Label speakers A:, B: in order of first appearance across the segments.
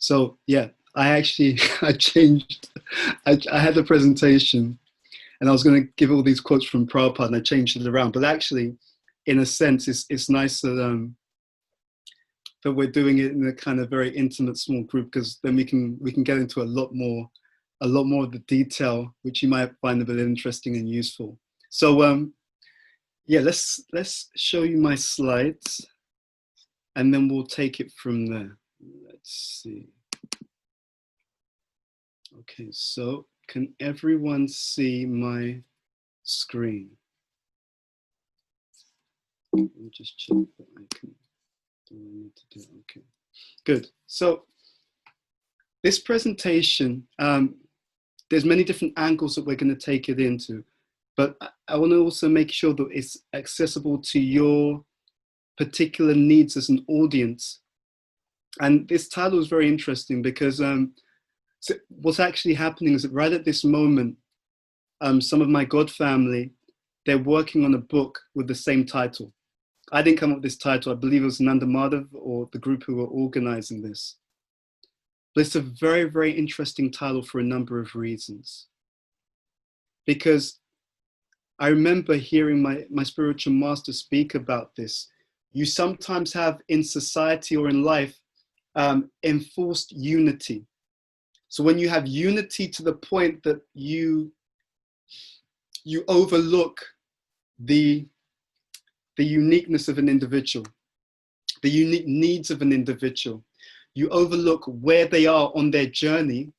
A: So yeah, I actually I changed. I had a presentation, and I was going to give all these quotes from Prabhupada, and I changed it around. But actually, in a sense, it's nice that we're doing it in a kind of very intimate, small group, because then we can get into a lot more of the detail, which you might find a bit interesting and useful. So yeah, let's show you my slides, and then we'll take it from there. Let's see. Okay, so can everyone see my screen? Let me just check that I can do what I need to do. Okay, good. So this presentation, there's many different angles that we're going to take it into, but I want to also make sure that it's accessible to your particular needs as an audience. And this title is very interesting because so what's actually happening is that right at this moment, some of my God family, they're working on a book with the same title. I didn't come up with this title. I believe it was Nanda Madhav or the group who were organizing this. But it's a very, very interesting title for a number of reasons. Because I remember hearing my spiritual master speak about this. You sometimes have in society or in life enforced unity. So when you have unity to the point that you overlook the uniqueness of an individual, the unique needs of an individual, you overlook where they are on their journey,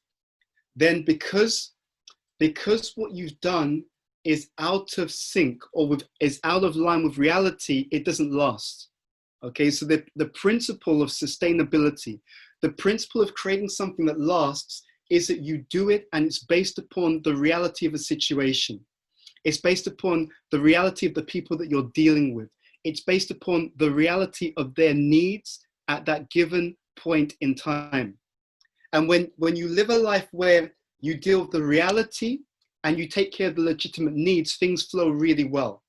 A: then because what you've done is out of sync or is out of line with reality, it doesn't last. Okay, so the principle of sustainability, the principle of creating something that lasts is that you do it and it's based upon the reality of a situation. It's based upon the reality of the people that you're dealing with. It's based upon the reality of their needs at that given point in time. And when you live a life where you deal with the reality and you take care of the legitimate needs, things flow really well.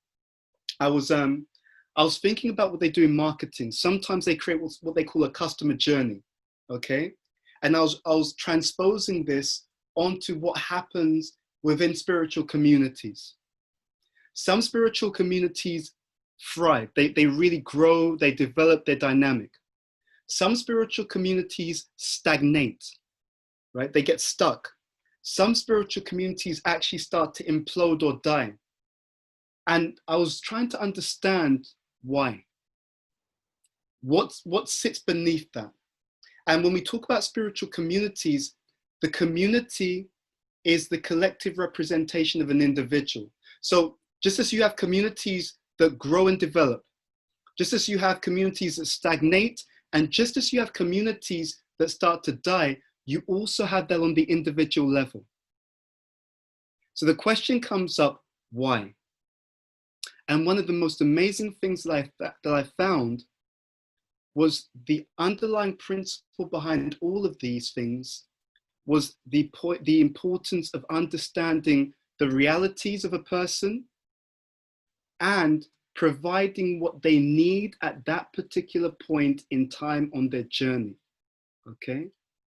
A: I was thinking about what they do in marketing. Sometimes they create what they call a customer journey, okay? And I was transposing this onto what happens within spiritual communities. Some spiritual communities thrive. They really grow, they develop, they're dynamic. Some spiritual communities stagnate, right? They get stuck. Some spiritual communities actually start to implode or die. And I was trying to understand why. What sits beneath that? And when we talk about spiritual communities, the community is the collective representation of an individual. So just as you have communities that grow and develop, just as you have communities that stagnate, and just as you have communities that start to die, you also have that on the individual level. So the question comes up, why? And one of the most amazing things that I found was the underlying principle behind all of these things was the importance of understanding the realities of a person and providing what they need at that particular point in time on their journey, okay?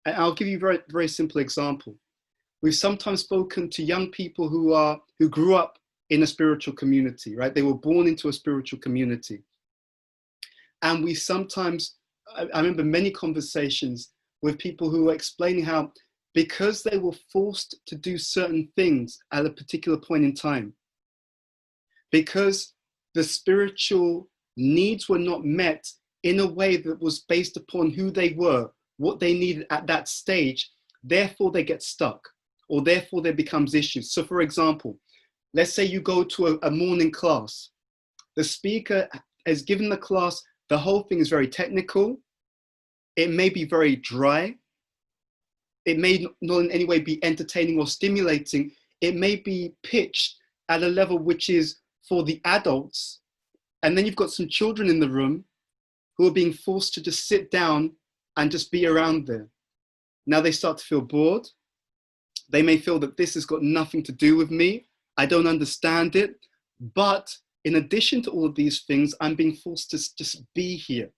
A: And I'll give you a very, very simple example. We've sometimes spoken to young people who grew up in a spiritual community, right? They were born into a spiritual community. And we sometimes, I remember many conversations with people who were explaining how because they were forced to do certain things at a particular point in time, because the spiritual needs were not met in a way that was based upon who they were, what they needed at that stage, therefore they get stuck, or therefore there becomes issues. So for example, let's say you go to a morning class. The speaker has given the class, the whole thing is very technical. It may be very dry. It may not in any way be entertaining or stimulating. It may be pitched at a level which is for the adults. And then you've got some children in the room who are being forced to just sit down and just be around there. Now they start to feel bored. They may feel that this has got nothing to do with me. I don't understand it. But in addition to all of these things, I'm being forced to just be here.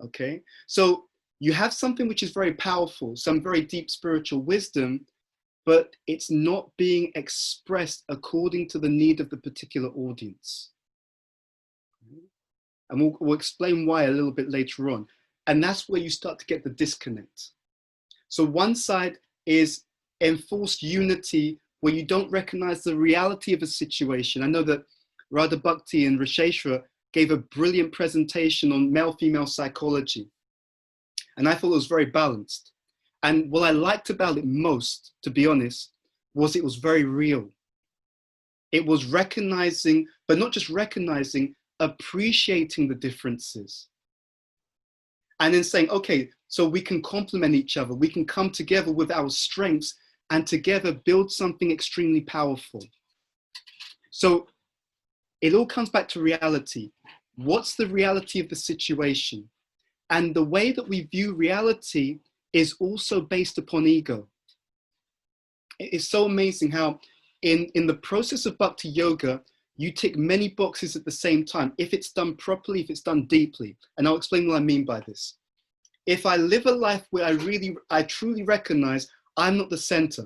A: Okay? So You have something which is very powerful, some very deep spiritual wisdom, but it's not being expressed according to the need of the particular audience. And we'll explain why a little bit later on. And that's where you start to get the disconnect. So one side is enforced unity, where you don't recognize the reality of a situation. I know that Radha Bhakti and Risheshwar gave a brilliant presentation on male-female psychology. And I thought it was very balanced. And what I liked about it most, to be honest, was it was very real. It was recognizing, but not just recognizing, appreciating the differences. And then saying, okay, so we can complement each other. We can come together with our strengths and together build something extremely powerful. So it all comes back to reality. What's the reality of the situation? And the way that we view reality is also based upon ego. It's so amazing how in the process of bhakti yoga, you tick many boxes at the same time, if it's done properly, if it's done deeply. And I'll explain what I mean by this. If I live a life where I truly recognize I'm not the center,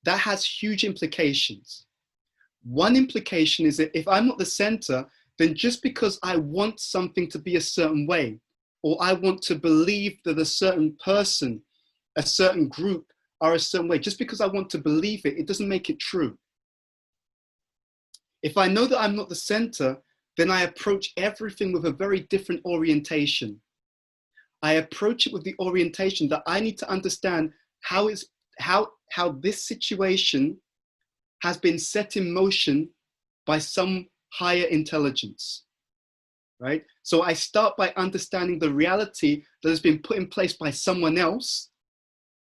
A: that has huge implications. One implication is that if I'm not the center, then just because I want something to be a certain way, or I want to believe that a certain person, a certain group are a certain way, just because I want to believe it, it doesn't make it true. If I know that I'm not the center, then I approach everything with a very different orientation. I approach it with the orientation that I need to understand how this situation has been set in motion by some higher intelligence, right? So I start by understanding the reality that has been put in place by someone else,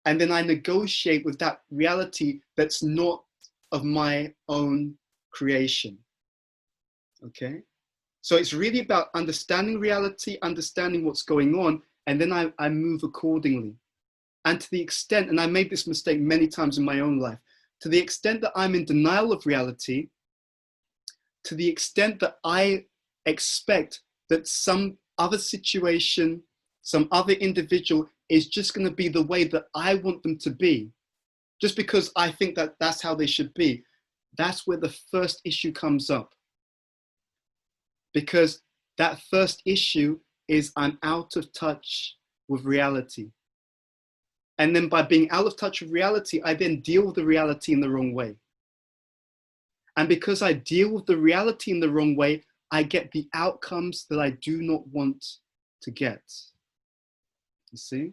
A: and then I negotiate with that reality that's not of my own creation, okay? So it's really about understanding reality, understanding what's going on, and then I move accordingly. And to the extent, and I made this mistake many times in my own life, to the extent that I'm in denial of reality, to the extent that I expect that some other situation, some other individual is just going to be the way that I want them to be, just because I think that that's how they should be, that's where the first issue comes up. Because that first issue is I'm out of touch with reality. And then by being out of touch with reality, I then deal with the reality in the wrong way. And because I deal with the reality in the wrong way, I get the outcomes that I do not want to get. You see?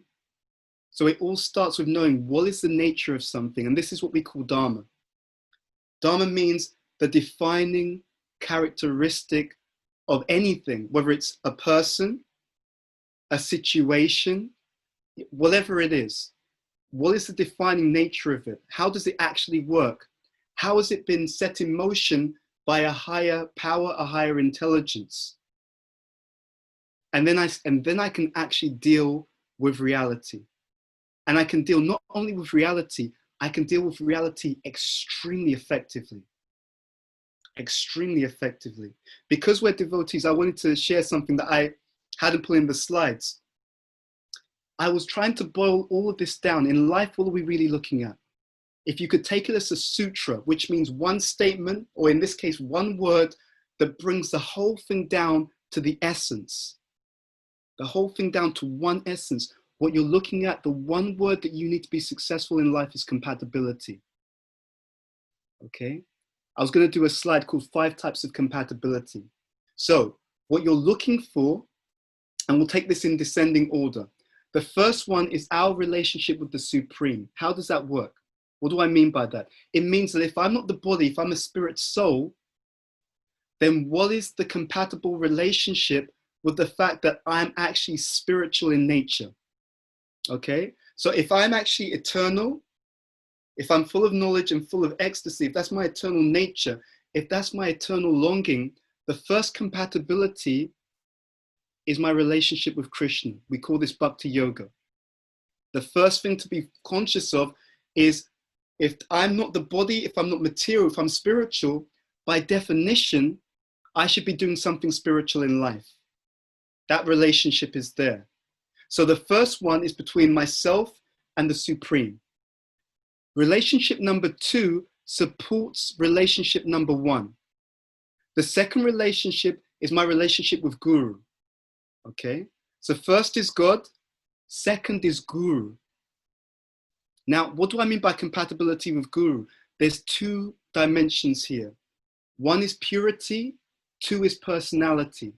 A: So it all starts with knowing what is the nature of something. And this is what we call Dharma. Dharma means the defining characteristic of anything, whether it's a person, a situation, whatever it is. What is the defining nature of it? How does it actually work? How has it been set in motion by a higher power, a higher intelligence? And then I can actually deal with reality. And I can deal not only with reality, I can deal with reality extremely effectively. Extremely effectively. Because we're devotees, I wanted to share something that I hadn't put in the slides. I was trying to boil all of this down. In life, what are we really looking at? If you could take it as a sutra, which means one statement, or in this case, one word that brings the whole thing down to the essence, the whole thing down to one essence, what you're looking at, the one word that you need to be successful in life is compatibility. Okay? I was going to do a slide called 5 types of compatibility. So what you're looking for, and we'll take this in descending order. The first one is our relationship with the Supreme. How does that work? What do I mean by that? It means that if I'm not the body, if I'm a spirit soul, then what is the compatible relationship with the fact that I'm actually spiritual in nature? Okay? So if I'm actually eternal, if I'm full of knowledge and full of ecstasy, if that's my eternal nature, if that's my eternal longing, the first compatibility is my relationship with Krishna. We call this bhakti yoga. The first thing to be conscious of is if I'm not the body, if I'm not material, if I'm spiritual, by definition, I should be doing something spiritual in life. That relationship is there. So the first one is between myself and the Supreme. Relationship number 2 supports relationship number 1. The second relationship is my relationship with Guru. Okay, so first is God, second is Guru. Now, what do I mean by compatibility with Guru? There's 2 dimensions here. 1 is purity, 2 is personality.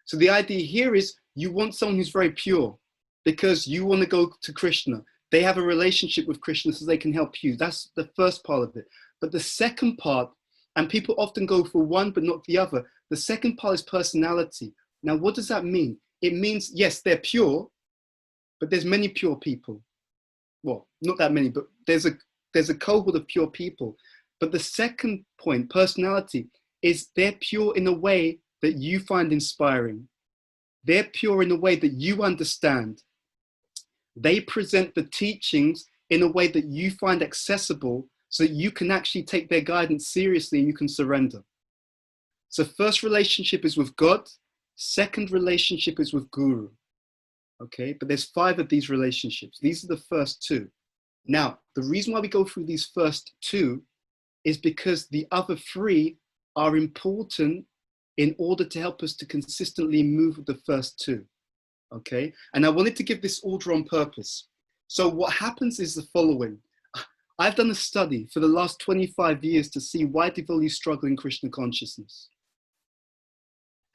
A: So the idea here is you want someone who's very pure because you want to go to Krishna. They have a relationship with Krishna so they can help you. That's the first part of it. But the second part, and people often go for one but not the other, the second part is personality. Now, what does that mean? It means, yes, they're pure, but there's many pure people. Well, not that many, but there's a cohort of pure people. But the second point, personality, is they're pure in a way that you find inspiring. They're pure in a way that you understand. They present the teachings in a way that you find accessible so that you can actually take their guidance seriously and you can surrender. So first relationship is with God. Second relationship is with Guru. Okay, but there's 5 of these relationships. These are the first 2. Now, the reason why we go through these first 2 is because the other 3 are important in order to help us to consistently move with the first 2. Okay, and I wanted to give this order on purpose. So what happens is the following. I've done a study for the last 25 years to see why devotees struggle in Krishna consciousness.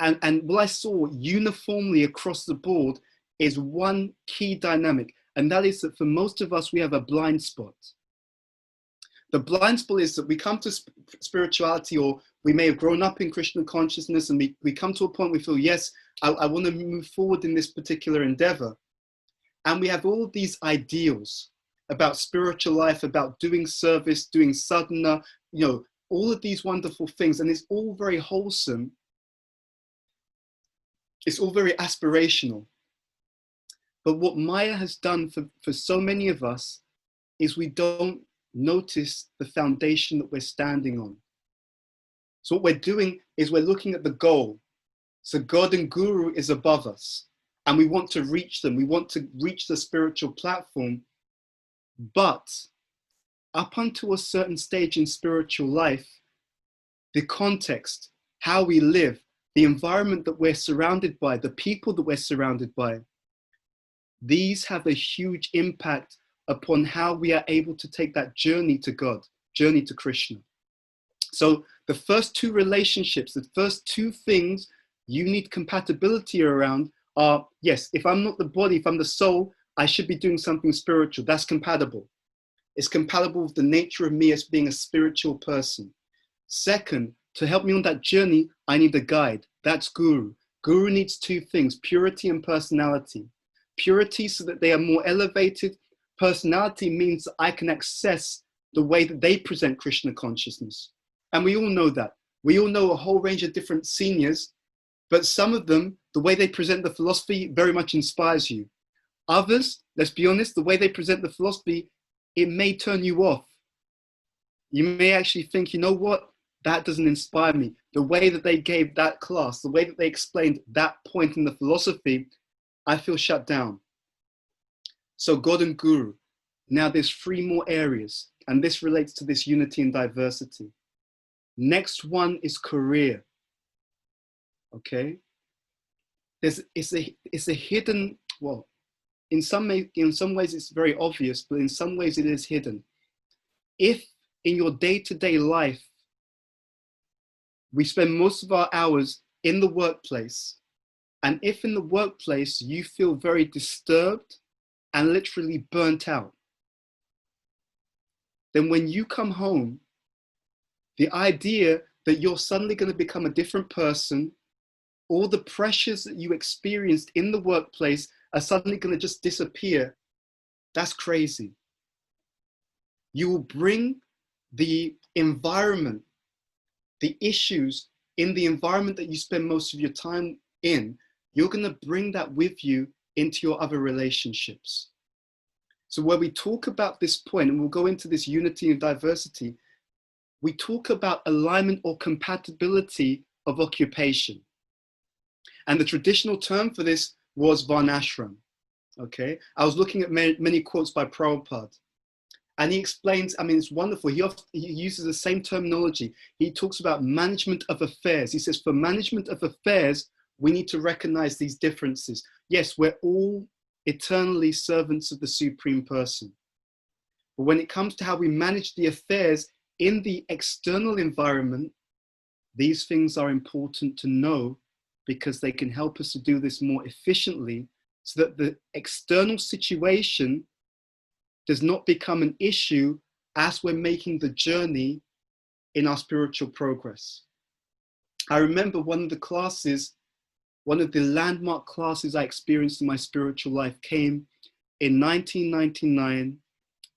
A: And what I saw uniformly across the board is one key dynamic, and that is that for most of us, we have a blind spot. The blind spot is that we come to spirituality, or we may have grown up in Krishna consciousness, and we come to a point we feel, yes, I want to move forward in this particular endeavor. And we have all of these ideals about spiritual life, about doing service, doing sadhana, you know, all of these wonderful things. And it's all very wholesome. It's all very aspirational. But what Maya has done for so many of us is we don't notice the foundation that we're standing on. So what we're doing is we're looking at the goal. So God and Guru is above us, and we want to reach them. We want to reach the spiritual platform. But up until a certain stage in spiritual life, the context, how we live, the environment that we're surrounded by, the people that we're surrounded by, these have a huge impact upon how we are able to take that journey to God, journey to Krishna. So the first 2 relationships, the first 2 things you need compatibility around are, yes, if I'm not the body, if I'm the soul, I should be doing something spiritual. That's compatible. It's compatible with the nature of me as being a spiritual person. Second, to help me on that journey, I need a guide. That's Guru. Guru needs 2 things, purity and personality. Purity so that they are more elevated. Personality means that I can access the way that they present Krishna consciousness. And we all know that. We all know a whole range of different seniors, but some of them, the way they present the philosophy very much inspires you. Others, let's be honest, the way they present the philosophy, it may turn you off. You may actually think, you know what? That doesn't inspire me. The way that they gave that class, the way that they explained that point in the philosophy, I feel shut down. So God and Guru. Now there's 3 more areas, and this relates to this unity and diversity. Next one is career. Okay? It's a hidden, well, in some ways it's very obvious, but in some ways it is hidden. If in your day-to-day life, we spend most of our hours in the workplace, and if in the workplace you feel very disturbed and literally burnt out, then when you come home, the idea that you're suddenly going to become a different person, all the pressures that you experienced in the workplace are suddenly going to just disappear. That's crazy. You will bring the environment, the issues in the environment that you spend most of your time in, you're going to bring that with you into your other relationships. So where we talk about this point, and we'll go into this unity and diversity, we talk about alignment or compatibility of occupation. And the traditional term for this was Varnashram. Okay, I was looking at many quotes by Prabhupada, and he explains, I mean, it's wonderful. He uses the same terminology. He talks about management of affairs. He says, for management of affairs, we need to recognize these differences. Yes, we're all eternally servants of the Supreme Person. But when it comes to how we manage the affairs in the external environment, these things are important to know because they can help us to do this more efficiently so that the external situation does not become an issue as we're making the journey in our spiritual progress. I remember one of the classes, one of the landmark classes I experienced in my spiritual life came in 1999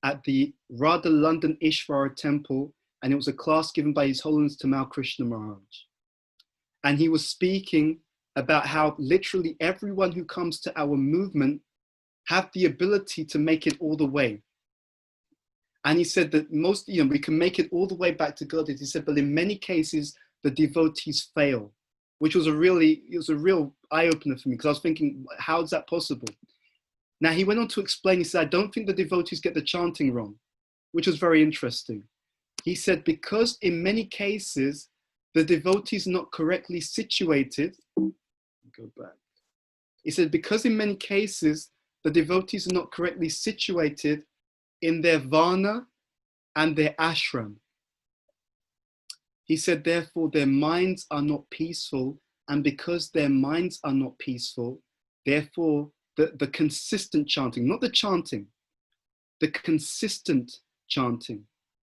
A: at the Radha London Ishvara Temple, and it was a class given by His Holiness Tamal Krishna Maharaj. And he was speaking about how literally everyone who comes to our movement have the ability to make it all the way. And he said that most, we can make it all the way back to God. He said, but in many cases, the devotees fail, which was a real eye-opener for me, because I was thinking, how is that possible? Now, he went on to explain, he said, I don't think the devotees get the chanting wrong, which was very interesting. He said, because in many cases, the devotees are not correctly situated. Go back. He said, because in many cases, the devotees are not correctly situated in their varna and their ashram. He said, therefore, their minds are not peaceful. And because their minds are not peaceful, therefore, the consistent chanting, not the chanting, the consistent chanting,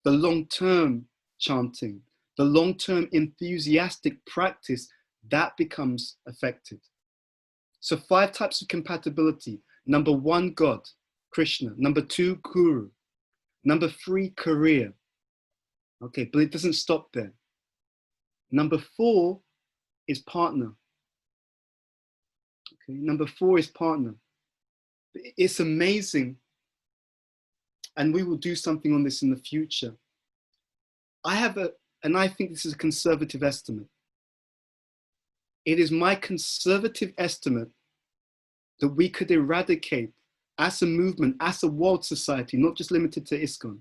A: the long-term chanting, the long-term enthusiastic practice, that becomes affected. So 5 types of compatibility. Number 1, God, Krishna. Number 2, Guru. Number 3, career. Okay, but it doesn't stop there. Number 4 is partner. Okay, number 4 is partner. It's amazing. And we will do something on this in the future. And I think this is a conservative estimate. It is my conservative estimate that we could eradicate as a movement, as a world society, not just limited to ISKCON.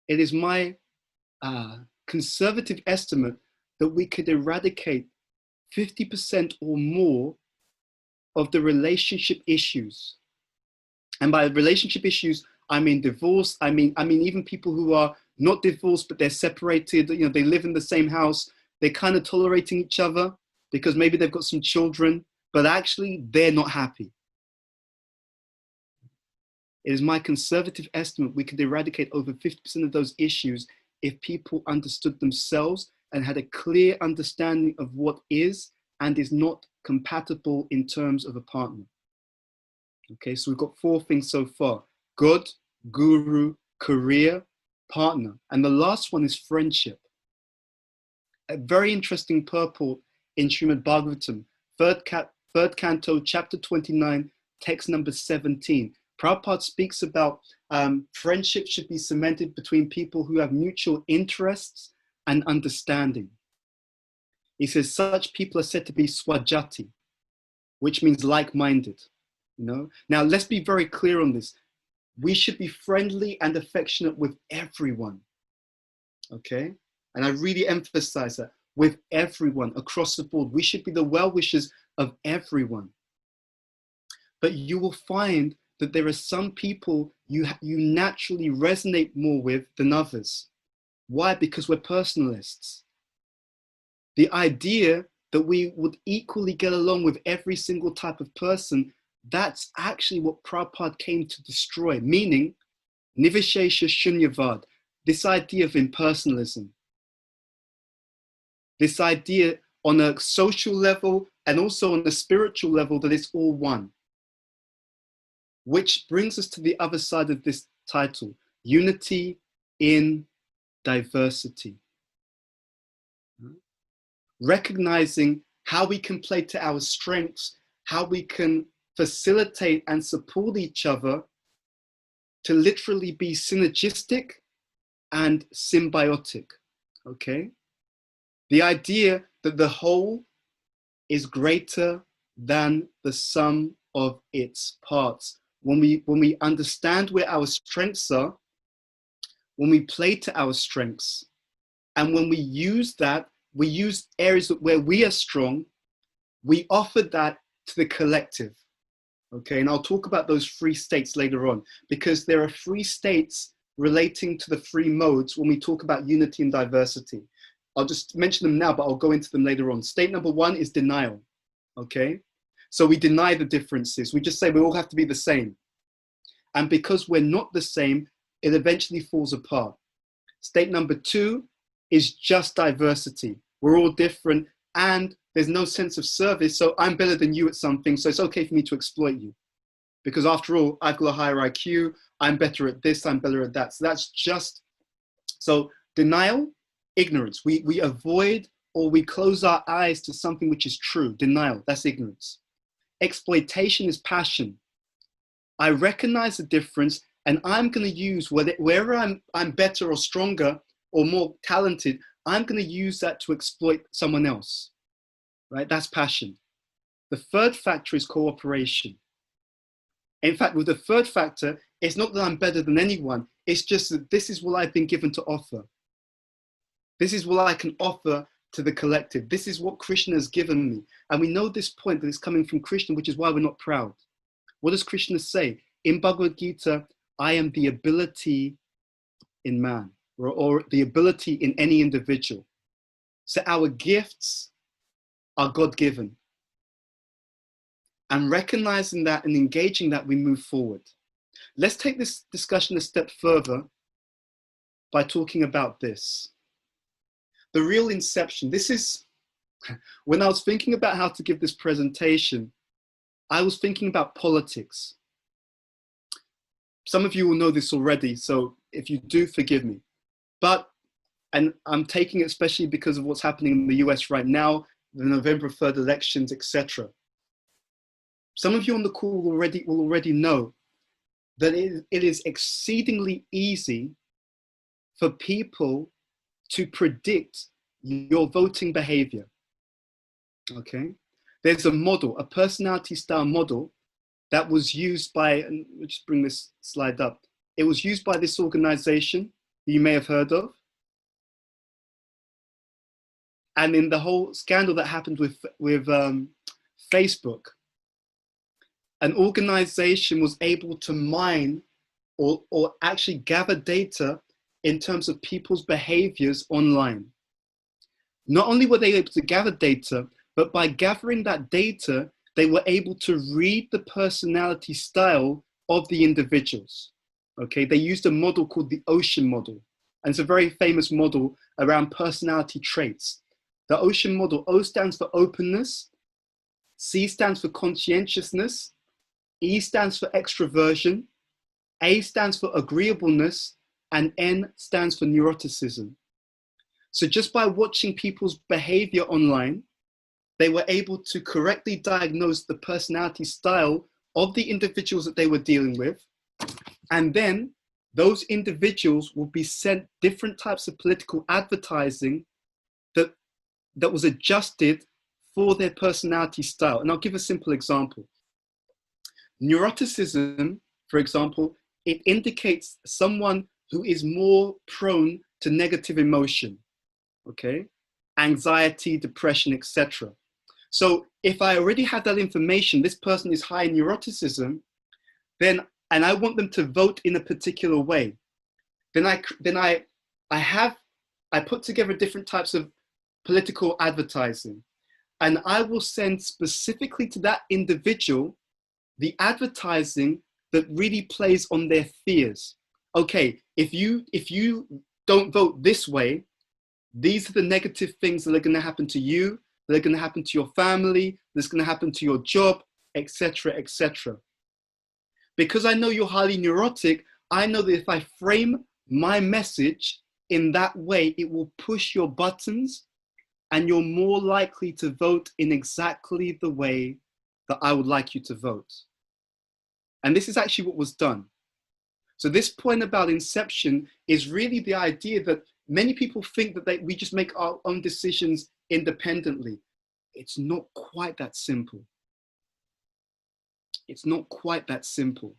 A: It is my conservative estimate that we could eradicate 50% or more of the relationship issues. And by relationship issues, I mean divorce. I mean even people who are not divorced, but they're separated, they live in the same house, they're kind of tolerating each other because maybe they've got some children, but actually they're not happy. It is my conservative estimate we could eradicate over 50% of those issues if people understood themselves and had a clear understanding of what is and is not compatible in terms of a partner. Okay, so we've got 4 things so far: God, Guru, career, partner. And the last one is friendship. A very interesting purport in Srimad Bhagavatam, third canto, chapter 29, text number 17. Prabhupada speaks about friendship should be cemented between people who have mutual interests and understanding. He says such people are said to be swajati, which means like-minded. Now let's be very clear on this. We should be friendly and affectionate with everyone. Okay, and I really emphasize that, with everyone across the board. We should be the well-wishers of everyone. But you will find that there are some people you naturally resonate more with than others. Why? Because we're personalists. The idea that we would equally get along with every single type of person, that's actually what Prabhupada came to destroy, meaning Nivishesha Shunyavad, this idea of impersonalism. This idea on a social level and also on a spiritual level that it's all one. Which brings us to the other side of this title, unity in diversity. Recognizing how we can play to our strengths, how we can facilitate and support each other to literally be synergistic and symbiotic, okay? The idea that the whole is greater than the sum of its parts. When we understand where our strengths are, when we play to our strengths, and when we use that, we use areas where we are strong, we offer that to the collective. Okay, and I'll talk about those three states later on, because there are three states relating to the three modes when we talk about unity and diversity. I'll just mention them now, but I'll go into them later on. State number one is denial. Okay, so we deny the differences. We just say we all have to be the same. And because we're not the same, it eventually falls apart. State number two is just diversity. We're all different and there's no sense of service. So I'm better than you at something, so it's okay for me to exploit you. Because after all, I've got a higher IQ, I'm better at this, I'm better at that. So that's just, so denial, ignorance. We avoid or we close our eyes to something which is true. Denial, that's ignorance. Exploitation is passion. I recognize the difference and I'm going to use wherever I'm better or stronger or more talented, I'm going to use that to exploit someone else, right? That's passion. The third factor is cooperation. In fact, with the third factor, it's not that I'm better than anyone. It's just that this is what I've been given to offer. This is what I can offer to the collective. This is what Krishna has given me. And we know this point that it's coming from Krishna, which is why we're not proud. What does Krishna say? In Bhagavad Gita, I am the ability in man, or the ability in any individual. So our gifts are God-given. And recognizing that and engaging that, we move forward. Let's take this discussion a step further by talking about this. The real inception. This is, when I was thinking about how to give this presentation, I was thinking about politics. Some of you will know this already, so if you do, forgive me. But, and I'm taking it especially because of what's happening in the US right now, the November 3rd elections, etc. Some of you on the call will already know that it is exceedingly easy for people to predict your voting behavior. Okay? There's a model, a personality style model that was used by, and let's just bring this slide up. It was used by this organization you may have heard of. And in the whole scandal that happened with Facebook, an organization was able to mine or actually gather data in terms of people's behaviors online. Not only were they able to gather data, but by gathering that data, they were able to read the personality style of the individuals. Okay, they used a model called the Ocean model. And it's a very famous model around personality traits. The Ocean model, O stands for openness, C stands for conscientiousness, E stands for extroversion, A stands for agreeableness, and N stands for neuroticism. So just by watching people's behavior online, they were able to correctly diagnose the personality style of the individuals that they were dealing with. And then those individuals will be sent different types of political advertising that was adjusted for their personality style. And I'll give a simple example. Neuroticism, for example, it indicates someone who is more prone to negative emotion, okay? Anxiety, depression, etc. So if I already have that information, this person is high in neuroticism, then, and I want them to vote in a particular way, then I put together different types of political advertising, and I will send specifically to that individual the advertising that really plays on their fears. Okay, if you don't vote this way, these are the negative things that are going to happen to you, that are going to happen to your family, that's going to happen to your job, etc., etc. Because I know you're highly neurotic, I know that if I frame my message in that way, it will push your buttons and you're more likely to vote in exactly the way that I would like you to vote. And this is actually what was done. So this point about inception is really the idea that many people think that we just make our own decisions independently. It's not quite that simple. It's not quite that simple.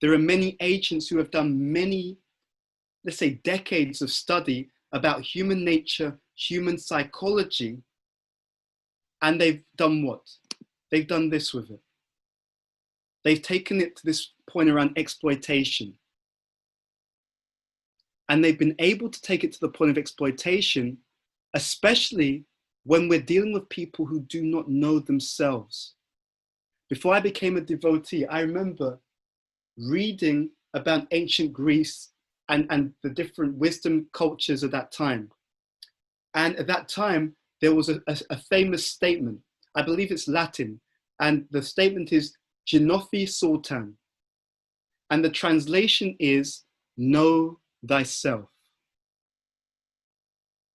A: There are many agents who have done many, let's say, decades of study about human nature, human psychology, and they've done what? They've done this with it. They've taken it to this point around exploitation. And they've been able to take it to the point of exploitation, especially when we're dealing with people who do not know themselves. Before I became a devotee, I remember reading about ancient Greece and the different wisdom cultures at that time. And at that time, there was a famous statement. I believe it's Latin. And the statement is, Genofi Sultan. And the translation is, know thyself.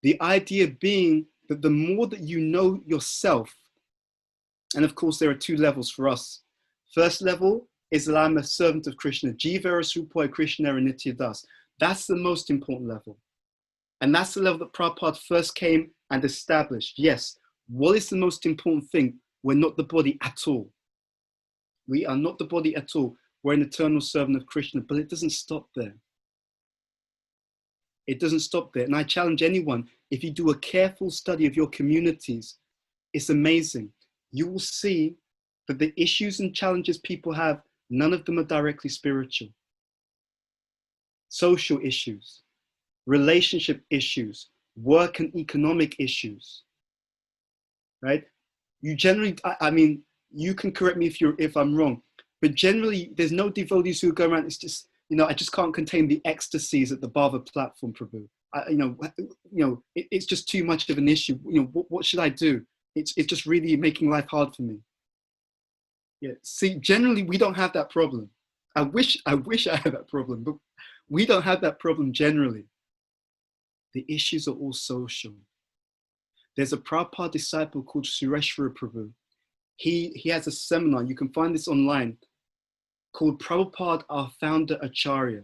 A: The idea being that the more that you know yourself, and of course there are two levels for us. First level is that I'm a servant of Krishna. Jivara Supoy Krishna Nityadas. That's the most important level. And that's the level that Prabhupada first came and established. Yes, what is the most important thing? We're not the body at all. We are not the body at all. We're an eternal servant of Krishna, but it doesn't stop there. It doesn't stop there. And I challenge anyone, if you do a careful study of your communities, it's amazing. You will see that the issues and challenges people have, none of them are directly spiritual. Social issues, relationship issues, work and economic issues, right? You generally, I mean, you can correct me if I'm wrong, but generally there's no devotees who go around, it's just, you know, I just can't contain the ecstasies at the Bhava platform, Prabhu. It's just too much of an issue. You know, what should I do? It's just really making life hard for me. Yeah. See, generally we don't have that problem. I wish I had that problem, but we don't have that problem generally. The issues are all social. There's a Prabhupada disciple called Sureshwara Prabhu. He has a seminar, you can find this online, called Prabhupada, our founder Acharya.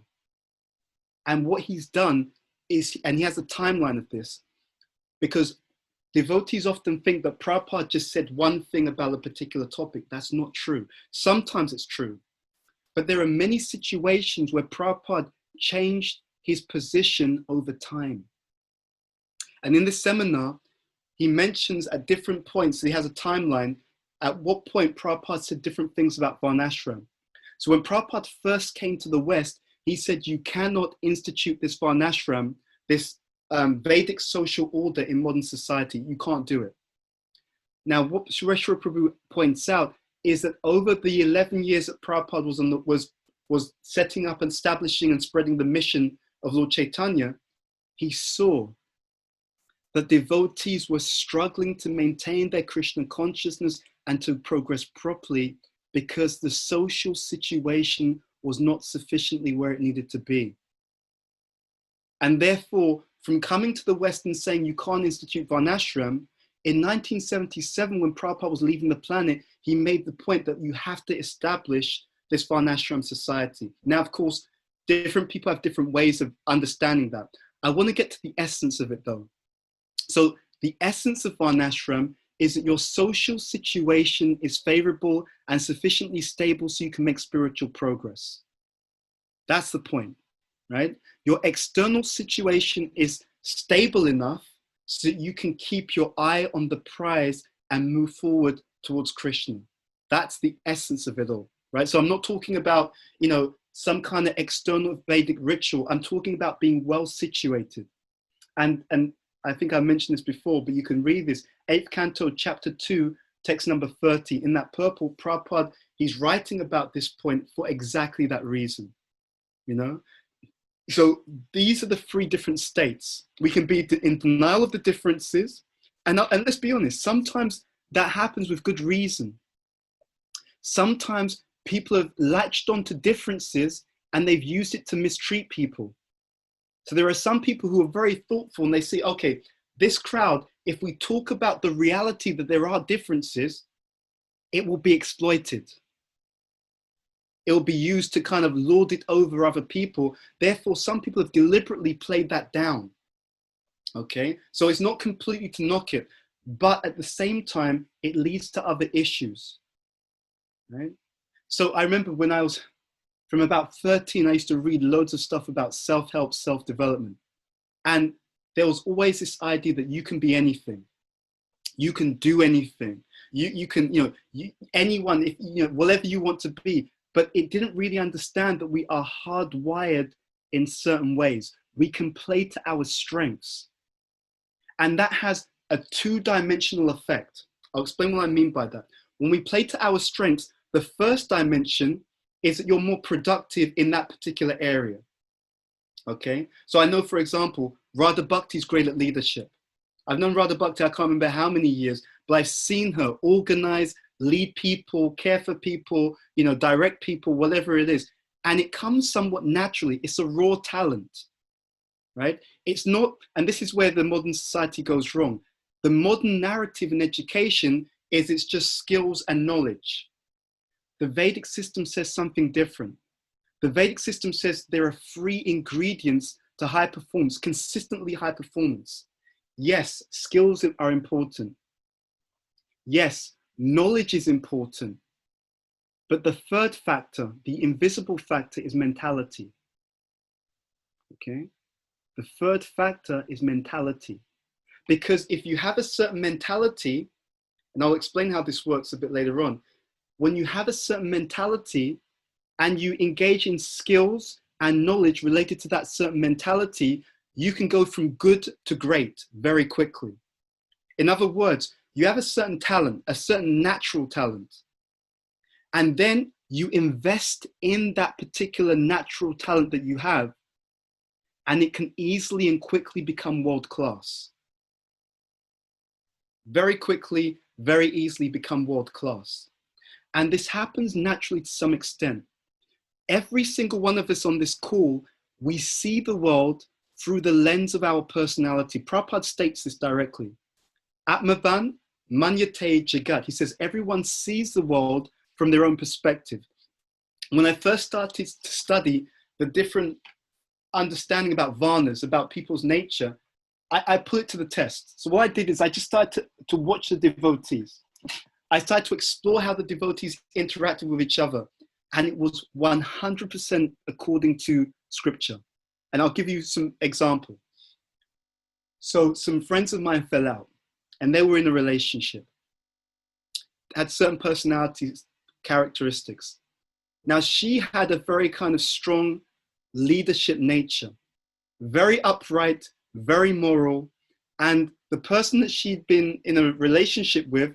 A: And what he's done is, and he has a timeline of this, because devotees often think that Prabhupada just said one thing about a particular topic. That's not true. Sometimes it's true, but there are many situations where Prabhupada changed his position over time. And in the seminar, he mentions at different points, he has a timeline, at what point Prabhupada said different things about Varnashram. So when Prabhupada first came to the West, he said, you cannot institute this Varnashram, this Vedic social order in modern society. You can't do it. Now, what Sureshwara Prabhu points out is that over the 11 years that Prabhupada was setting up and establishing and spreading the mission of Lord Chaitanya, he saw that devotees were struggling to maintain their Krishna consciousness and to progress properly because the social situation was not sufficiently where it needed to be. And therefore, from coming to the West and saying you can't institute Varnashram, in 1977, when Prabhupada was leaving the planet, he made the point that you have to establish this Varnashram society. Now, of course, different people have different ways of understanding that. I want to get to the essence of it though. So the essence of Varnashram is that your social situation is favorable and sufficiently stable so you can make spiritual progress. That's the point, right? Your external situation is stable enough so that you can keep your eye on the prize and move forward towards Krishna. That's the essence of it all, right? So I'm not talking about, you know, some kind of external Vedic ritual. I'm talking about being well situated. And I think I mentioned this before, but you can read this, 8th canto, chapter 2, text number 30. In that purple, Prabhupada, he's writing about this point for exactly that reason, you know? So these are the three different states. We can be in denial of the differences. And let's be honest, sometimes that happens with good reason. Sometimes people have latched onto differences and they've used it to mistreat people. So there are some people who are very thoughtful and they say, okay, this crowd, if we talk about the reality that there are differences, it will be exploited. It will be used to kind of lord it over other people. Therefore, some people have deliberately played that down. Okay, so it's not completely to knock it, but at the same time, it leads to other issues, right? So I remember when I was from about 13, I used to read loads of stuff about self-help, self-development. And there was always this idea that you can be anything. You can do anything. You can, anyone, if, whatever you want to be. But it didn't really understand that we are hardwired in certain ways. We can play to our strengths. And that has a two-dimensional effect. I'll explain what I mean by that. When we play to our strengths, the first dimension is that you're more productive in that particular area. Okay, so I know, for example, Radha Bhakti is great at leadership. I've known Radha Bhakti, I can't remember how many years, but I've seen her organize, lead people, care for people, direct people, whatever it is. And it comes somewhat naturally. It's a raw talent, right? It's not, and this is where the modern society goes wrong. The modern narrative in education is it's just skills and knowledge. The Vedic system says something different. The Vedic system says there are 3 ingredients to high performance, consistently high performance. Yes, skills are important. Yes, knowledge is important. But the third factor, the invisible factor, is mentality. Okay? The third factor is mentality. Because if you have a certain mentality, and I'll explain how this works a bit later on, when you have a certain mentality and you engage in skills and knowledge related to that certain mentality, you can go from good to great very quickly. In other words, you have a certain talent, a certain natural talent, and then you invest in that particular natural talent that you have, and it can easily and quickly become world class. Very quickly, very easily become world class. And this happens naturally to some extent. Every single one of us on this call, we see the world through the lens of our personality. Prabhupada states this directly. Atmavan manyate jagat. He says everyone sees the world from their own perspective. When I first started to study the different understanding about varnas, about people's nature, I put it to the test. So what I did is I just started to watch the devotees. I started to explore how the devotees interacted with each other. And it was 100% according to scripture. And I'll give you some example. So some friends of mine fell out and they were in a relationship, had certain personalities, characteristics. Now she had a very kind of strong leadership nature, very upright, very moral. And the person that she'd been in a relationship with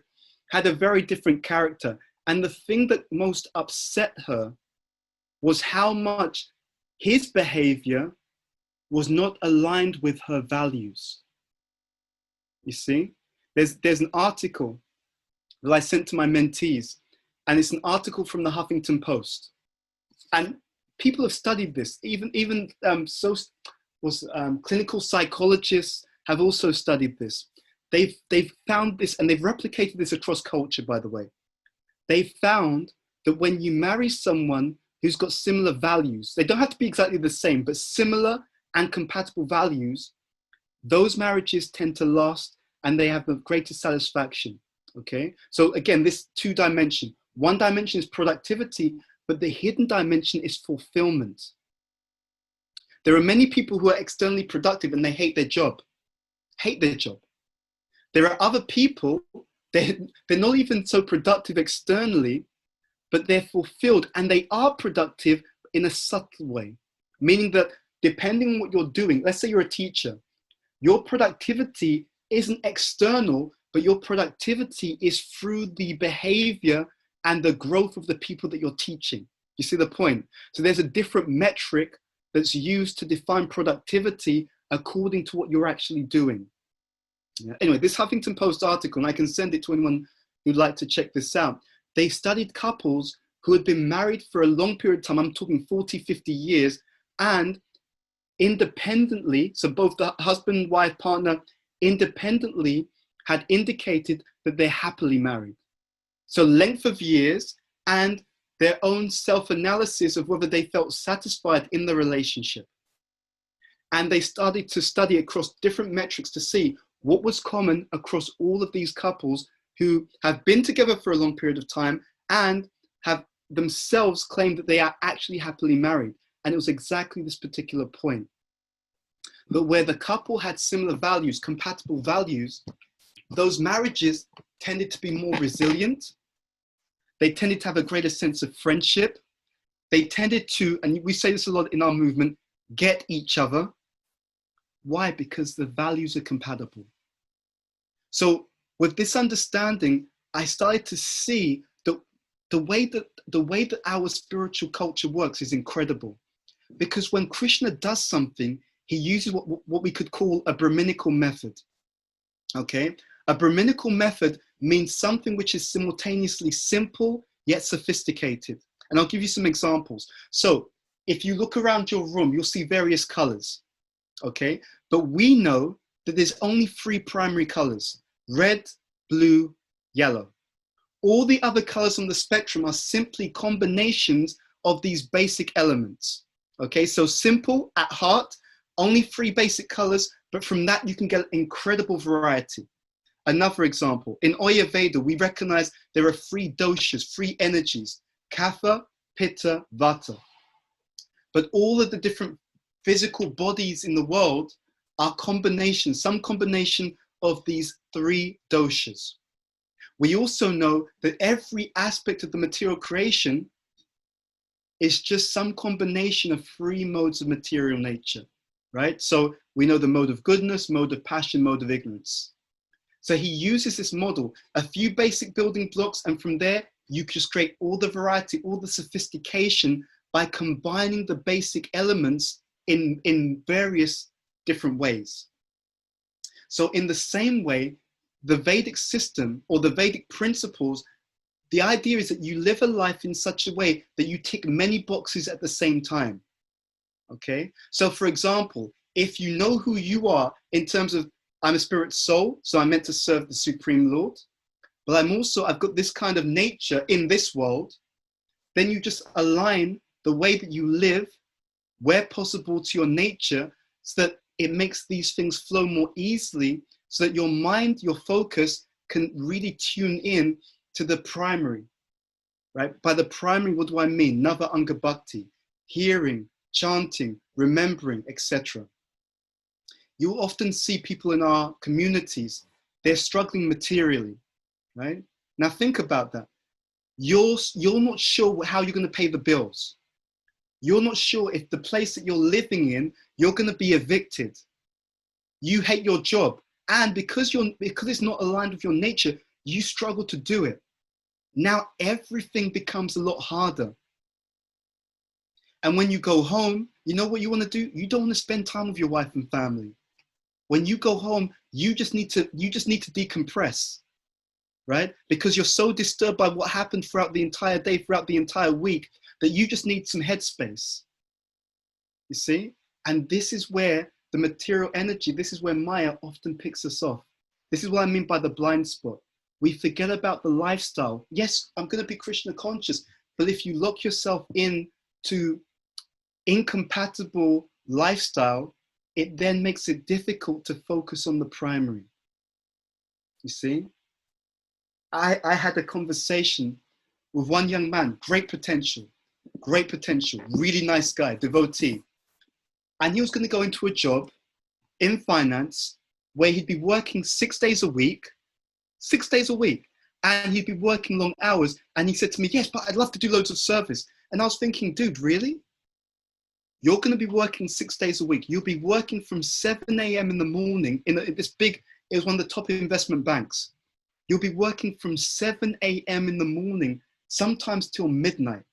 A: had a very different character. And the thing that most upset her was how much his behavior was not aligned with her values. You see, there's an article that I sent to my mentees, and it's an article from the Huffington Post. And people have studied this, even clinical psychologists have also studied this. They've found this, and they've replicated this across culture, by the way. They found that when you marry someone who's got similar values, they don't have to be exactly the same, but similar and compatible values, those marriages tend to last and they have the greatest satisfaction, okay? So again, this 2 dimension. One dimension is productivity, but the hidden dimension is fulfillment. There are many people who are externally productive and they hate their job. There are other people, they're not even so productive externally, but they're fulfilled and they are productive in a subtle way. Meaning that depending on what you're doing, let's say you're a teacher, your productivity isn't external, but your productivity is through the behavior and the growth of the people that you're teaching. You see the point? So there's a different metric that's used to define productivity according to what you're actually doing. Yeah. Anyway, this Huffington Post article, and I can send it to anyone who'd like to check this out. They studied couples who had been married for a long period of time, I'm talking 40, 50 years, and independently, so both the husband, wife, partner, independently had indicated that they're happily married. So length of years and their own self-analysis of whether they felt satisfied in the relationship. And they started to study across different metrics to see what was common across all of these couples who have been together for a long period of time and have themselves claim that they are actually happily married. And it was exactly this particular point. But where the couple had similar values, compatible values, those marriages tended to be more resilient. They tended to have a greater sense of friendship. They tended to, and we say this a lot in our movement, get each other. Why? Because the values are compatible. So with this understanding, I started to see that the way that our spiritual culture works is incredible. Because when Krishna does something, he uses what we could call a Brahminical method. Okay? A Brahminical method means something which is simultaneously simple yet sophisticated. And I'll give you some examples. So if you look around your room, you'll see various colors. Okay? But we know that there's only 3 primary colors: red, blue, yellow. All the other colors on the spectrum are simply combinations of these basic elements. Okay, so simple at heart, only 3 basic colors, but from that you can get incredible variety. Another example, in Ayurveda, we recognize there are 3 doshas, 3 energies: Kapha, Pitta, Vata. But all of the different physical bodies in the world are combinations, some combination of these 3 doshas. We also know that every aspect of the material creation is just some combination of 3 modes of material nature, right? So we know the mode of goodness, mode of passion, mode of ignorance. So he uses this model, a few basic building blocks, and from there, you just create all the variety, all the sophistication by combining the basic elements in various different ways. So in the same way, the Vedic system or the Vedic principles, the idea is that you live a life in such a way that you tick many boxes at the same time. Okay? So for example, if you know who you are in terms of, I'm a spirit soul, so I'm meant to serve the Supreme Lord, but I've got this kind of nature in this world, then you just align the way that you live, where possible, to your nature, so that it makes these things flow more easily, so that your mind, your focus can really tune in to the primary, right? By the primary, what do I mean? Nava Anga Bhakti, hearing, chanting, remembering, etc. You'll often see people in our communities, they're struggling materially, right? Now think about that. You're not sure how you're going to pay the bills. You're not sure if the place that you're living in, you're going to be evicted. You hate your job. And because it's not aligned with your nature, you struggle to do it. Now everything becomes a lot harder. And when you go home, you know what you want to do? You don't want to spend time with your wife and family. When you go home, you just need to decompress, right? Because you're so disturbed by what happened throughout the entire day, throughout the entire week, that you just need some headspace. You see? And this is where the material energy, this is where Maya often picks us off. This is what I mean by the blind spot. We forget about the lifestyle. Yes, I'm going to be Krishna conscious, but if you lock yourself into incompatible lifestyle, it then makes it difficult to focus on the primary. You see? I had a conversation with one young man, great potential, really nice guy, devotee. And he was going to go into a job in finance where he'd be working 6 days a week, and he'd be working long hours. And he said to me, yes, but I'd love to do loads of service. And I was thinking, dude, really? You're going to be working 6 days a week. You'll be working from 7 a.m. in the morning in this big, it was one of the top investment banks. You'll be working from 7 a.m. in the morning, sometimes till midnight.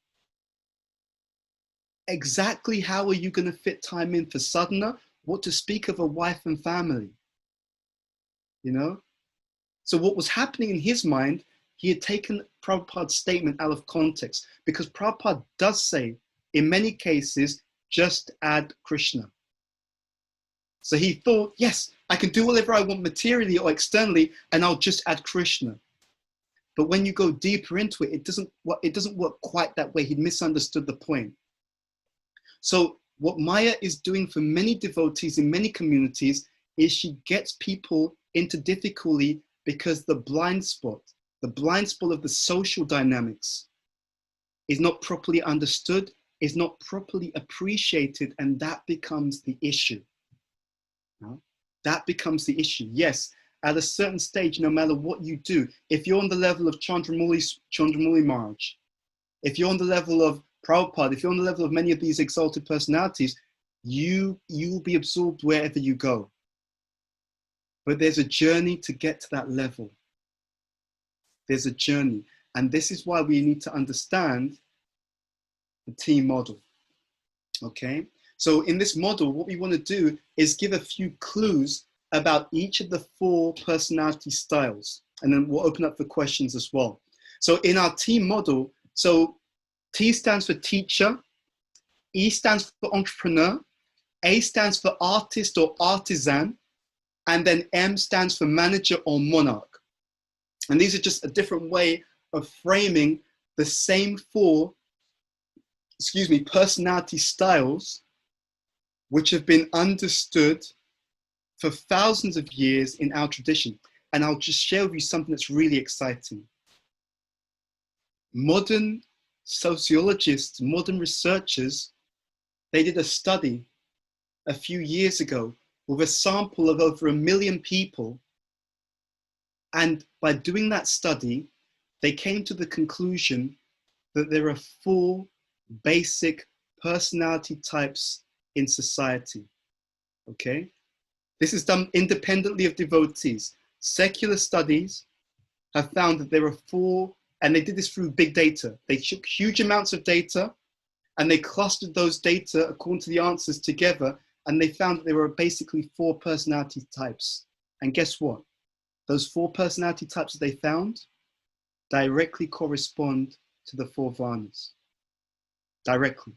A: Exactly how are you going to fit time in for sadhana? What to speak of a wife and family? You know? So what was happening in his mind, he had taken Prabhupada's statement out of context, because Prabhupada does say, in many cases, just add Krishna. So he thought, yes, I can do whatever I want materially or externally, and I'll just add Krishna. But when you go deeper into it, it doesn't work quite that way. He'd misunderstood the point. So what Maya is doing for many devotees in many communities is she gets people into difficulty because the blind spot of the social dynamics, is not properly understood, is not properly appreciated, and that becomes the issue. No? That becomes the issue. Yes, at a certain stage, no matter what you do, if you're on the level of Chandramouli Maharaj, if you're on the level of Prabhupada, if you're on the level of many of these exalted personalities, you will be absorbed wherever you go. But there's a journey to get to that level. There's a journey. And this is why we need to understand the team model. Okay? So in this model, what we want to do is give a few clues about each of the 4 personality styles. And then we'll open up for questions as well. So in our team model, so T stands for teacher, E stands for entrepreneur, A stands for artist or artisan, and then M stands for manager or monarch. And these are just a different way of framing the same 4, personality styles, which have been understood for thousands of years in our tradition. And I'll just share with you something that's really exciting. Modern sociologists, modern researchers, they did a study a few years ago with a sample of over 1 million people. And by doing that study, they came to the conclusion that there are 4 basic personality types in society. Okay? This is done independently of devotees. Secular studies have found that there are 4, and they did this through big data. They took huge amounts of data and they clustered those data according to the answers together, and they found that there were basically 4 personality types. And guess what? Those 4 personality types that they found directly correspond to the 4 Varnas. Directly.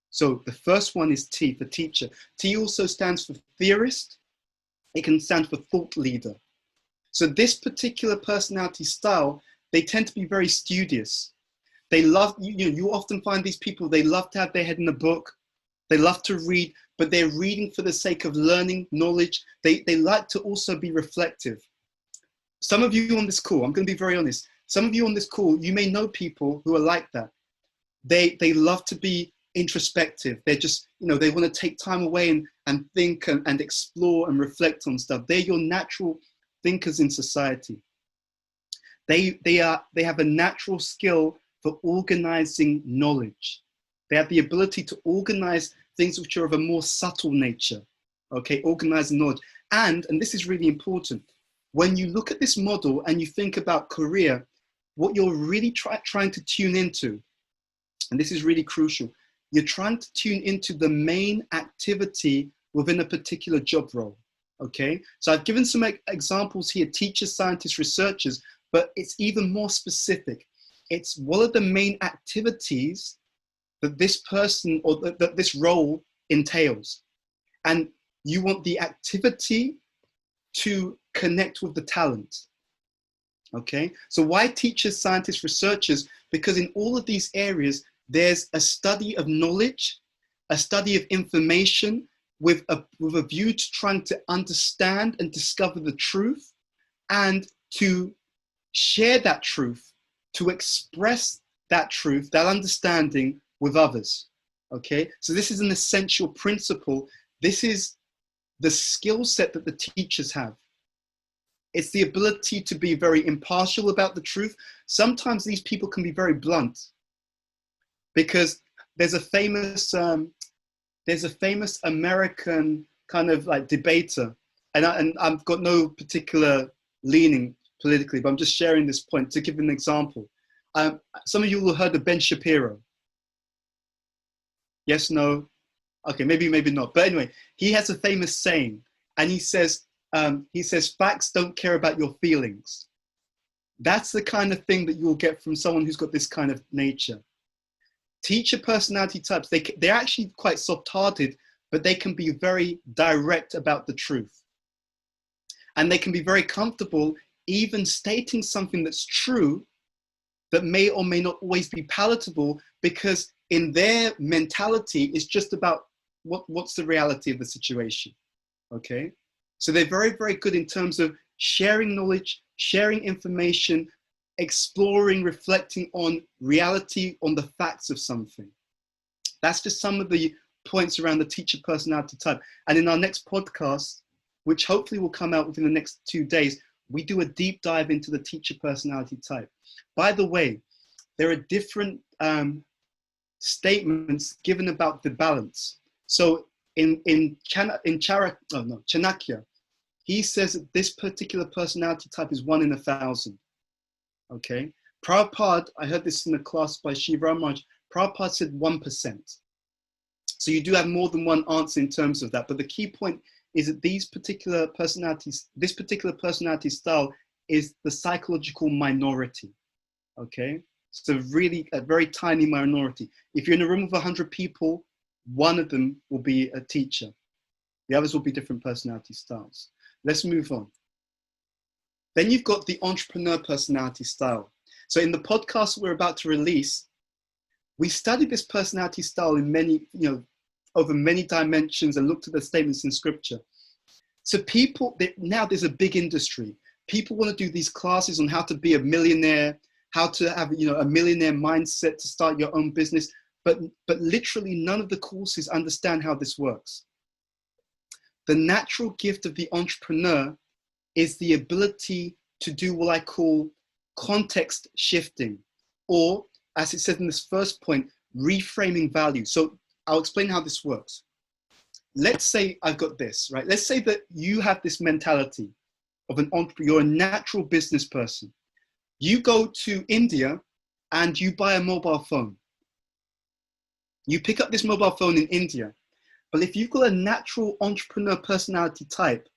A: So the first one is T for teacher. T also stands for theorist. It can stand for thought leader. So this particular personality style, they tend to be very studious. They love, you often find these people, they love to have their head in a book. They love to read, but they're reading for the sake of learning, knowledge. They like to also be reflective. Some of you on this call, I'm going to be very honest. Some of you on this call, you may know people who are like that. They love to be introspective. They're just, they want to take time away and think and explore and reflect on stuff. They're your natural thinkers in society. They have a natural skill for organizing knowledge. They have the ability to organize things which are of a more subtle nature. Okay, organizing knowledge. And this is really important, when you look at this model and you think about career, what you're really trying to tune into, and this is really crucial, you're trying to tune into the main activity within a particular job role. Okay, so I've given some examples here, teachers, scientists, researchers, but it's even more specific. It's what are the main activities that this person or that this role entails. And you want the activity to connect with the talent. Okay, so why teachers, scientists, researchers? Because in all of these areas, there's a study of knowledge, a study of information with a view to trying to understand and discover the truth and to share that truth, to express that truth, that understanding with others. Okay, so this is an essential principle. This is the skill set that the teachers have. It's the ability to be very impartial about the truth. Sometimes these people can be very blunt, because there's a famous American kind of like debater, and I've got no particular leaning politically, but I'm just sharing this point to give an example. Some of you will have heard of Ben Shapiro. Yes, no? Okay, maybe not. But anyway, he has a famous saying, and he says, facts don't care about your feelings. That's the kind of thing that you'll get from someone who's got this kind of nature. Teacher personality types, they're actually quite soft-hearted, but they can be very direct about the truth. And they can be very comfortable even stating something that's true that may or may not always be palatable, because in their mentality, it's just about what's the reality of the situation, okay? So they're very, very good in terms of sharing knowledge, sharing information, exploring, reflecting on reality, on the facts of something. That's just some of the points around the teacher personality type. And in our next podcast, which hopefully will come out within the next 2 days, we do a deep dive into the teacher personality type. By the way, there are different statements given about the balance. So in Chanakya, he says that this particular personality type is 1 in 1,000. Okay. Prabhupada, I heard this in the class by Shiva Ramaraj, Prabhupada said 1%. So you do have more than one answer in terms of that. But the key point is that these particular personalities, this particular personality style is the psychological minority. Okay. So really a very tiny minority. If you're in a room of 100 people, one of them will be a teacher. The others will be different personality styles. Let's move on. Then you've got the entrepreneur personality style. So in the podcast we're about to release, we studied this personality style in many, over many dimensions and looked at the statements in scripture. So people, now there's a big industry. People want to do these classes on how to be a millionaire, how to have, a millionaire mindset to start your own business. But literally none of the courses understand how this works. The natural gift of the entrepreneur is the ability to do what I call context shifting, or as it said in this first point, reframing value. So I'll explain how this works. Let's say I've got this, right? Let's say that you have this mentality of an entrepreneur, you're a natural business person. You go to India and you buy a mobile phone. You pick up this mobile phone in India, but if you've got a natural entrepreneur personality type,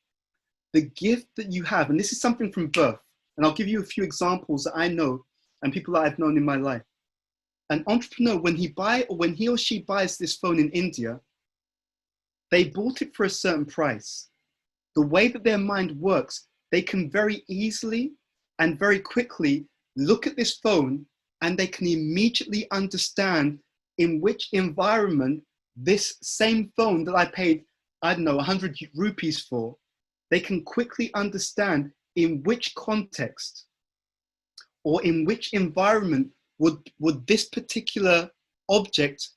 A: the gift that you have, and this is something from birth, and I'll give you a few examples that I know and people that I've known in my life. An entrepreneur, when he or she buys this phone in India, they bought it for a certain price. The way that their mind works, they can very easily and very quickly look at this phone and they can immediately understand in which environment this same phone that I paid, 100 rupees for, they can quickly understand in which context or in which environment would this particular object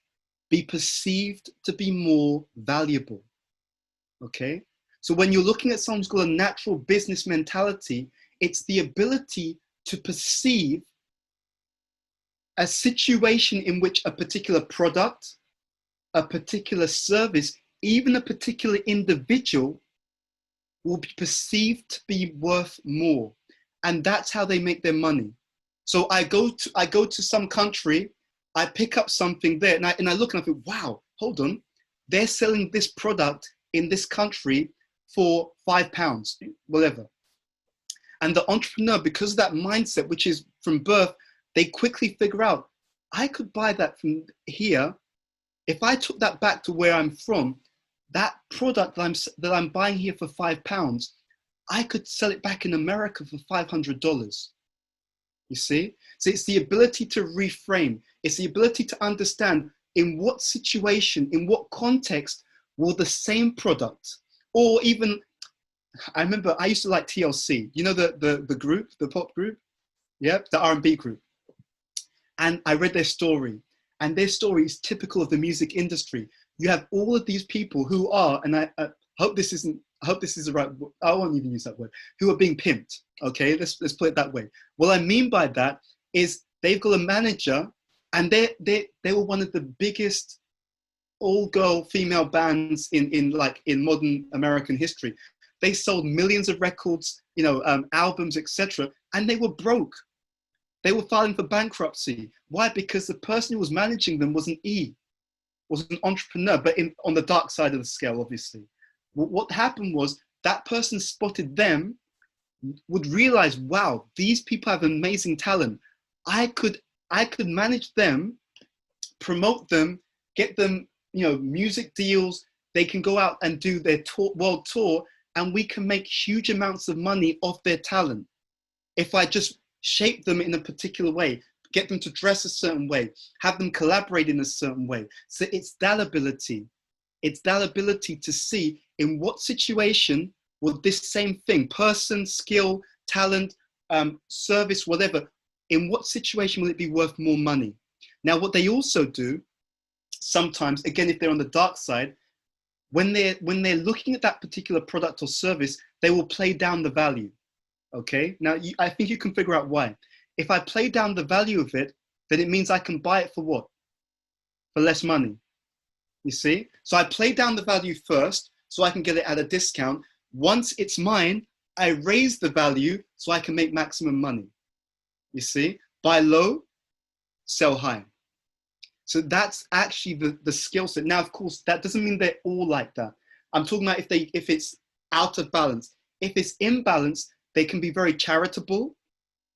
A: be perceived to be more valuable. Okay? So when you're looking at someone who's got a natural business mentality, it's the ability to perceive a situation in which a particular product, a particular service, even a particular individual will be perceived to be worth more. And that's how they make their money. So I go to some country, I pick up something there, and I look and I think, wow, hold on. They're selling this product in this country for £5, whatever. And the entrepreneur, because of that mindset, which is from birth, they quickly figure out, I could buy that from here. If I took that back to where I'm from, that product that I'm buying here for £5, I could sell it back in America for $500. You see? So it's the ability to reframe. It's the ability to understand in what situation, in what context will the same product, or even, I remember I used to like TLC, the group, the pop group, yeah, the R&B group. And I read their story, and their story is typical of the music industry. You have all of these people who are, and I hope this is the right, I won't even use that word, who are being pimped. Okay, let's put it that way. What I mean by that is they've got a manager, and they were one of the biggest all-girl female bands in modern American history. They sold millions of records, albums, etc., and they were broke. They were filing for bankruptcy. Why? Because the person who was managing them was was an entrepreneur, but on the dark side of the scale, obviously. What happened was that person spotted them, would realize, wow, these people have amazing talent. I could manage them, promote them, get them, music deals. They can go out and do their world tour, and we can make huge amounts of money off their talent. If I just shape them in a particular way, get them to dress a certain way, have them collaborate in a certain way. So it's that ability. It's that ability to see in what situation would this same thing, person, skill, talent, service, whatever, in what situation will it be worth more money? Now, what they also do sometimes, again, if they're on the dark side, when they're looking at that particular product or service, they will play down the value. Okay. Now, I think you can figure out why. If I play down the value of it, then it means I can buy it for what? For less money. You see? So I play down the value first so I can get it at a discount. Once it's mine, I raise the value so I can make maximum money. You see? Buy low, sell high. So that's actually the skill set. Now, of course, that doesn't mean they're all like that. I'm talking about if it's out of balance. If it's in balance, they can be very charitable.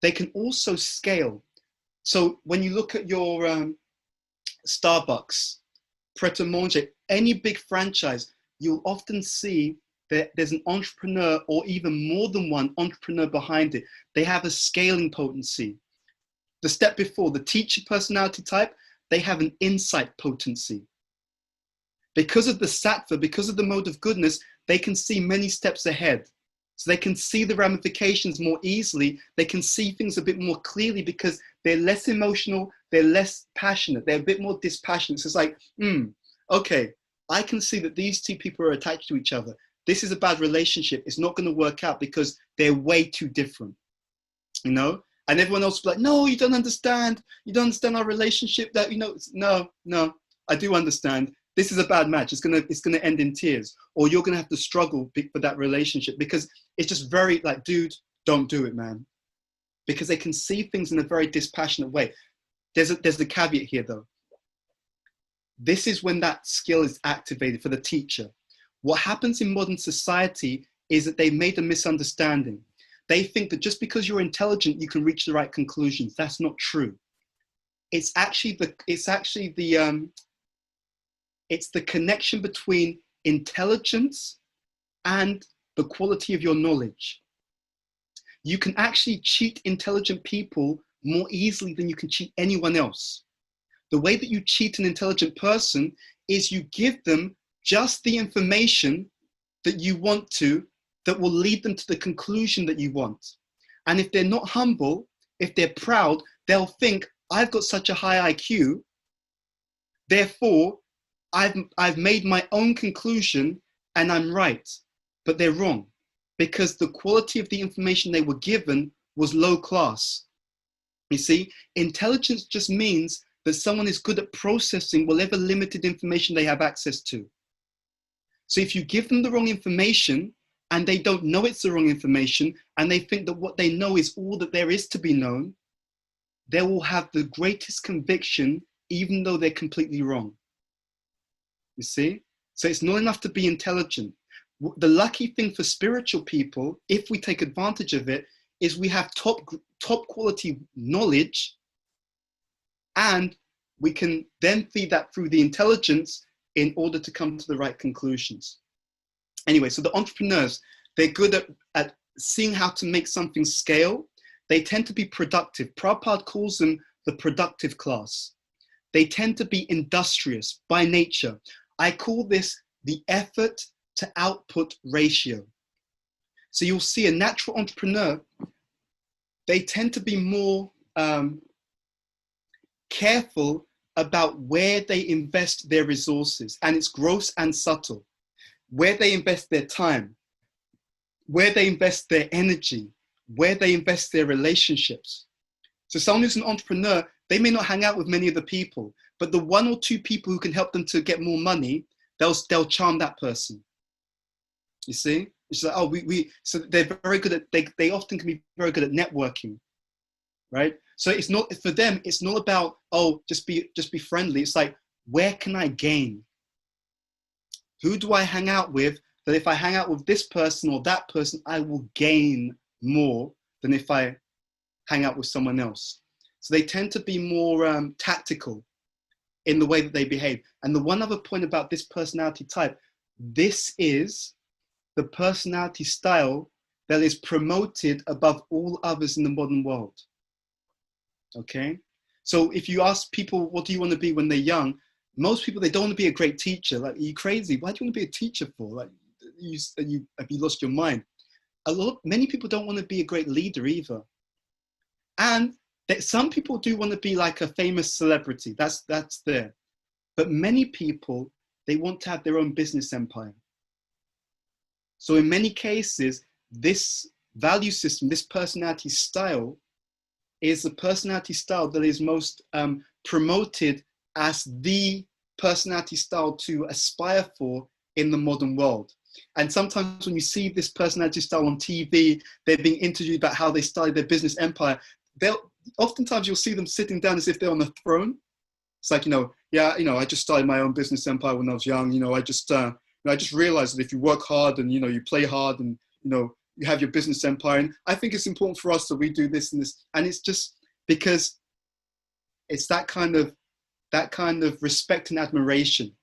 A: They can also scale. So when you look at your Starbucks, Pret a Manger, any big franchise, you'll often see that there's an entrepreneur or even more than one entrepreneur behind it. They have a scaling potency. The step before, the teacher personality type, they have an insight potency. Because of the sattva, because of the mode of goodness, they can see many steps ahead. So they can see the ramifications more easily. They can see things a bit more clearly because they're less emotional, they're less passionate, they're a bit more dispassionate. So it's like, okay, I can see that these two people are attached to each other. This is a bad relationship. It's not going to work out because they're way too different, you know? And everyone else will be like, no, you don't understand. You don't understand our relationship. That, you know, no, I do understand. This is a bad match. It's gonna end in tears, or you're gonna have to struggle for that relationship because it's just very like, dude, don't do it, man. Because they can see things in a very dispassionate way. There's the caveat here though. This is when that skill is activated for the teacher. What happens in modern society is that they've made a misunderstanding. They think that just because you're intelligent, you can reach the right conclusions. That's not true. It's actually the connection between intelligence and the quality of your knowledge. You can actually cheat intelligent people more easily than you can cheat anyone else. The way that you cheat an intelligent person is you give them just the information that you want to, that will lead them to the conclusion that you want. And if they're not humble, if they're proud, they'll think, I've got such a high IQ, therefore, I've made my own conclusion and I'm right. But they're wrong because the quality of the information they were given was low class. You see, intelligence just means that someone is good at processing whatever limited information they have access to. So if you give them the wrong information and they don't know it's the wrong information and they think that what they know is all that there is to be known, they will have the greatest conviction even though they're completely wrong. You see? So it's not enough to be intelligent. The lucky thing for spiritual people, if we take advantage of it, is we have top quality knowledge, and we can then feed that through the intelligence in order to come to the right conclusions. Anyway, so the entrepreneurs, they're good at seeing how to make something scale. They tend to be productive. Prabhupada calls them the productive class. They tend to be industrious by nature. I call this the effort to output ratio. So you'll see a natural entrepreneur, they tend to be more careful about where they invest their resources, and it's gross and subtle. Where they invest their time, where they invest their energy, where they invest their relationships. So someone who's an entrepreneur, they may not hang out with many of the people, but the one or two people who can help them to get more money, they'll charm that person. You see? It's like, oh, so they're very good at, they often can be very good at networking, right? So it's not, for them, it's not about, oh, just be friendly. It's like, where can I gain? Who do I hang out with that if I hang out with this person or that person, I will gain more than if I hang out with someone else? So they tend to be more tactical in the way that they behave. And the one other point about this personality type, this is the personality style that is promoted above all others in the modern world. Okay? So if you ask people, what do you want to be when they're young? Most people, they don't want to be a great teacher. Like, are you crazy? Why do you want to be a teacher for? Like, have you lost your mind? Many people don't want to be a great leader either. And that some people do want to be like a famous celebrity. That's there. But many people, they want to have their own business empire. So in many cases, this value system, this personality style, is the personality style that is most promoted as the personality style to aspire for in the modern world. And sometimes when you see this personality style on TV, they're being interviewed about how they started their business empire. Oftentimes you'll see them sitting down as if they're on a throne. It's like, yeah, I just started my own business empire when I was young. I just realized that if you work hard and, you play hard and, you have your business empire. And I think it's important for us that we do this and this. And it's just because it's that kind of respect and admiration.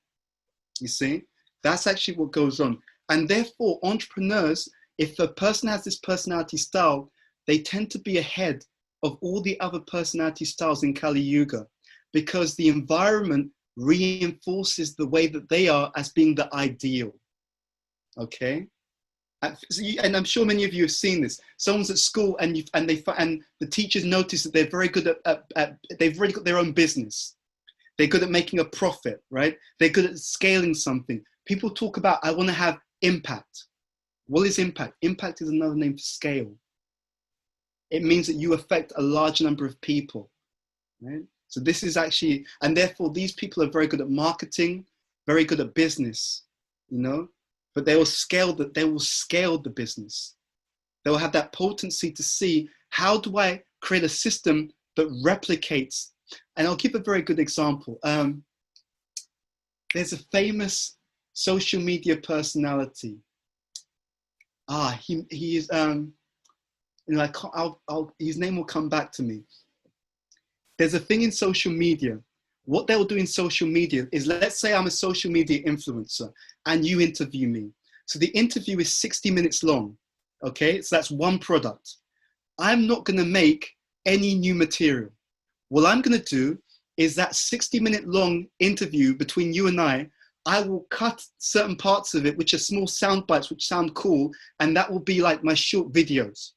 A: You see, that's actually what goes on. And therefore, entrepreneurs, if a person has this personality style, they tend to be ahead of all the other personality styles in Kali Yuga, because the environment reinforces the way that they are as being the ideal. Okay? And I'm sure many of you have seen this. Someone's at school and the teachers notice that they're very good at they've already got their own business. They're good at making a profit, right? They're good at scaling something. People talk about, I want to have impact. What is impact? Impact is another name for scale. It means that you affect a large number of people, right? So this is actually, and therefore these people are very good at marketing, very good at business, but they will scale the business. They will have that potency to see, how do I create a system that replicates? And I'll give a very good example. There's a famous social media personality. He is, his name will come back to me. There's a thing in social media. What they'll do in social media is, let's say I'm a social media influencer and you interview me. So the interview is 60 minutes long, okay? So that's one product. I'm not gonna make any new material. What I'm gonna do is that 60-minute long interview between you and I will cut certain parts of it, which are small sound bites, which sound cool, and that will be like my short videos.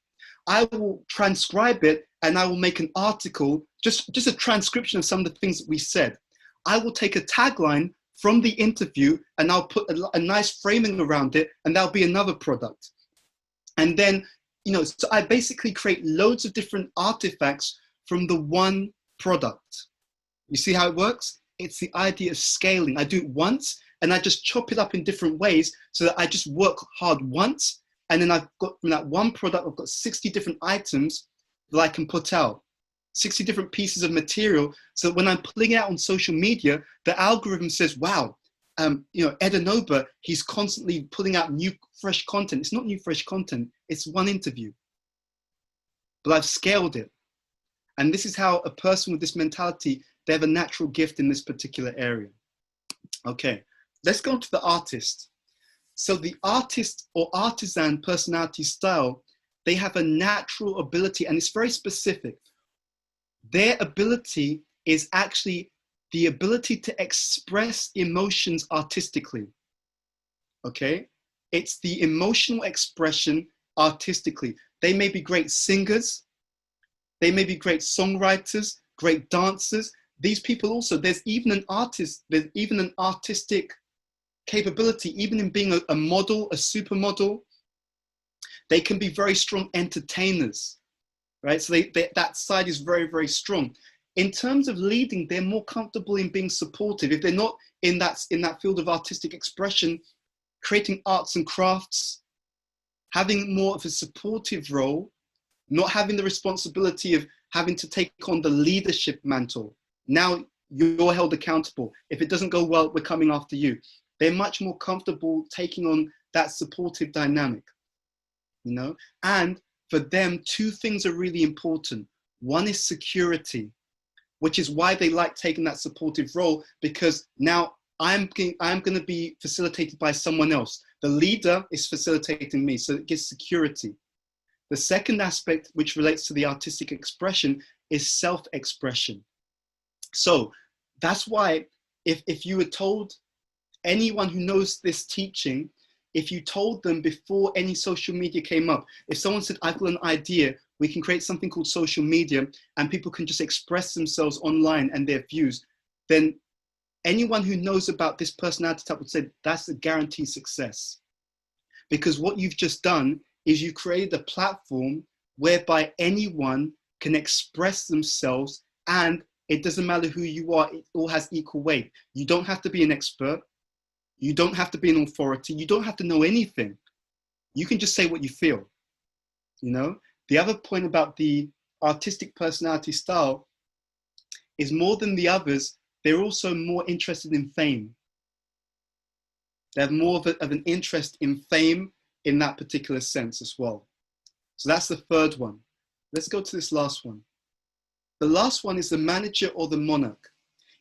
A: I will transcribe it and I will make an article, just a transcription of some of the things that we said. I will take a tagline from the interview and I'll put a nice framing around it, and that'll be another product. And then, so I basically create loads of different artifacts from the one product. You see how it works? It's the idea of scaling. I do it once and I just chop it up in different ways so that I just work hard once. And then I've got, from that one product, I've got 60 different items that I can put out, 60 different pieces of material. So that when I'm putting it out on social media, the algorithm says, wow, Ed Anoba, he's constantly putting out new, fresh content. It's not new, fresh content. It's one interview. But I've scaled it. And this is how a person with this mentality, they have a natural gift in this particular area. Okay, let's go on to the artist. So the artist or artisan personality style, they have a natural ability, and it's very specific. Their ability is actually the ability to express emotions artistically. Okay, it's the emotional expression artistically. They may be great singers, they may be great songwriters, great dancers. These people also, there's even an artist, there's even an artistic capability, even in being a model, a supermodel. They can be very strong entertainers, right? So that side is very, very strong. In terms of leading, they're more comfortable in being supportive. If they're not in that field of artistic expression, creating arts and crafts, having more of a supportive role, not having the responsibility of having to take on the leadership mantle. Now you're held accountable. If it doesn't go well, we're coming after you. They're much more comfortable taking on that supportive dynamic, And for them, two things are really important. One is security, which is why they like taking that supportive role, because now I'm going to be facilitated by someone else. The leader is facilitating me, so it gives security. The second aspect, which relates to the artistic expression, is self-expression. So that's why if you were told, anyone who knows this teaching, if you told them before any social media came up, if someone said, I've got an idea, we can create something called social media, and people can just express themselves online and their views, then anyone who knows about this personality type would say that's a guaranteed success. Because what you've just done is you created a platform whereby anyone can express themselves, and it doesn't matter who you are, it all has equal weight. You don't have to be an expert. You don't have to be an authority. You don't have to know anything. You can just say what you feel, you know? The other point about the artistic personality style is more than the others, they're also more interested in fame. They have more of an interest in fame in that particular sense as well. So that's the third one. Let's go to this last one. The last one is the manager or the monarch.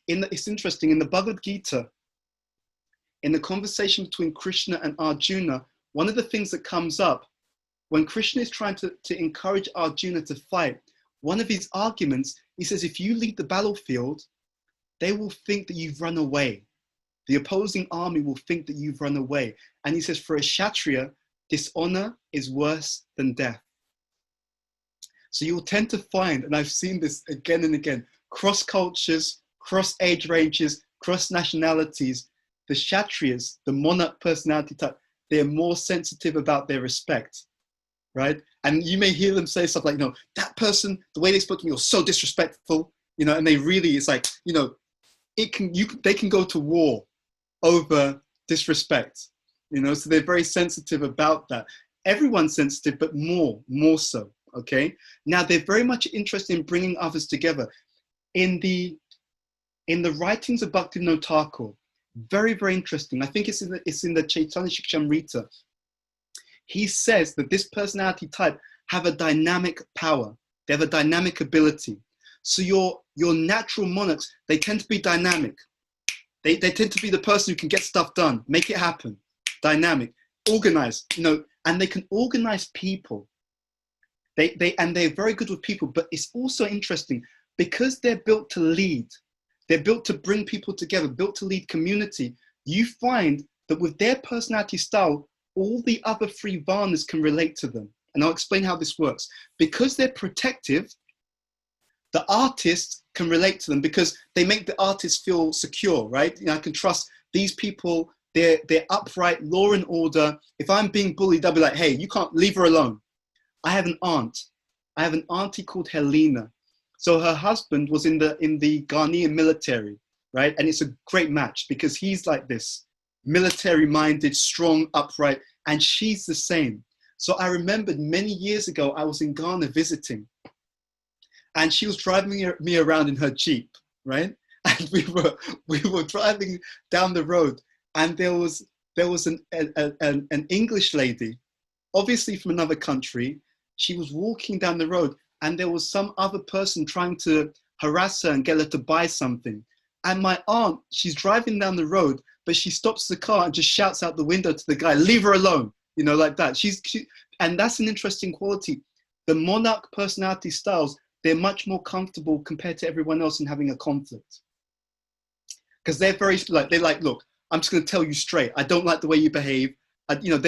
A: It's interesting, in the Bhagavad Gita, in the conversation between Krishna and Arjuna, one of the things that comes up when Krishna is trying to encourage Arjuna to fight, one of his arguments, he says, if you leave the battlefield, they will think that you've run away. The opposing army will think that you've run away. And he says, for a Kshatriya, dishonor is worse than death. So you'll tend to find, and I've seen this again and again, cross cultures, cross age ranges, cross nationalities, the Kshatriyas, the monarch personality type, they're more sensitive about their respect, right? And you may hear them say stuff like, you know, that person, the way they spoke to me was so disrespectful, you know, and they really, it's like, you know, they can go to war over disrespect, you know, so they're very sensitive about that. Everyone's sensitive, but more so, okay? Now, they're very much interested in bringing others together. In the writings of Bhaktivinoda Thakur, very, very interesting. I think it's in the Chaitanya Shikshamrita. He says that this personality type have a dynamic power. They have a dynamic ability. So your natural monarchs, they tend to be dynamic. They tend to be the person who can get stuff done, make it happen, dynamic, organized, you know, and they can organize people. And they're very good with people, but it's also interesting because they're built to lead. They're built to bring people together, built to lead community. You find that with their personality style, all the other three varnas can relate to them. And I'll explain how this works. Because they're protective, the artists can relate to them because they make the artist feel secure, right? You know, I can trust these people, they're upright, law and order. If I'm being bullied, they'll be like, hey, you can't, leave her alone. I have an aunt. I have an auntie called Helena. So her husband was in the Ghanaian military, right? And it's a great match because he's like this, military-minded, strong, upright, and she's the same. So I remembered many years ago, I was in Ghana visiting, and she was driving me around in her Jeep, right? And we were driving down the road, and there was an English lady, obviously from another country. She was walking down the road, and there was some other person trying to harass her and get her to buy something. And my aunt, she's driving down the road, but she stops the car and just shouts out the window to the guy, leave her alone, you know, like that. And that's an interesting quality. The monarch personality styles, they're much more comfortable compared to everyone else in having a conflict. Because they're very, they're like, look, I'm just gonna tell you straight, I don't like the way you behave. You know,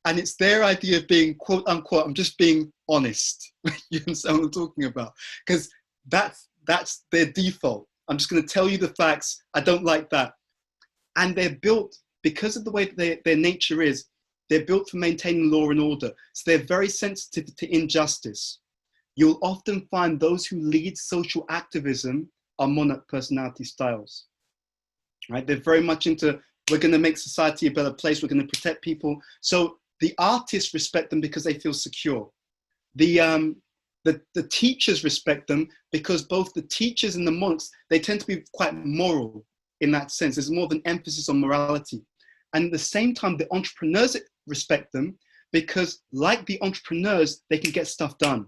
A: and it's their idea of being quote unquote, I'm just being honest. You understand what I'm talking about? Because that's their default. I'm just going to tell you the facts. I don't like that. And they're built, because of the way their nature is, they're built for maintaining law and order. So they're very sensitive to injustice. You'll often find those who lead social activism are monarch personality styles, right? They're very much into, we're going to make society a better place. We're going to protect people. So the artists respect them because they feel secure. The teachers respect them because both the teachers and the monks, they tend to be quite moral in that sense. There's more of an emphasis on morality. And at the same time, the entrepreneurs respect them because, like the entrepreneurs, they can get stuff done.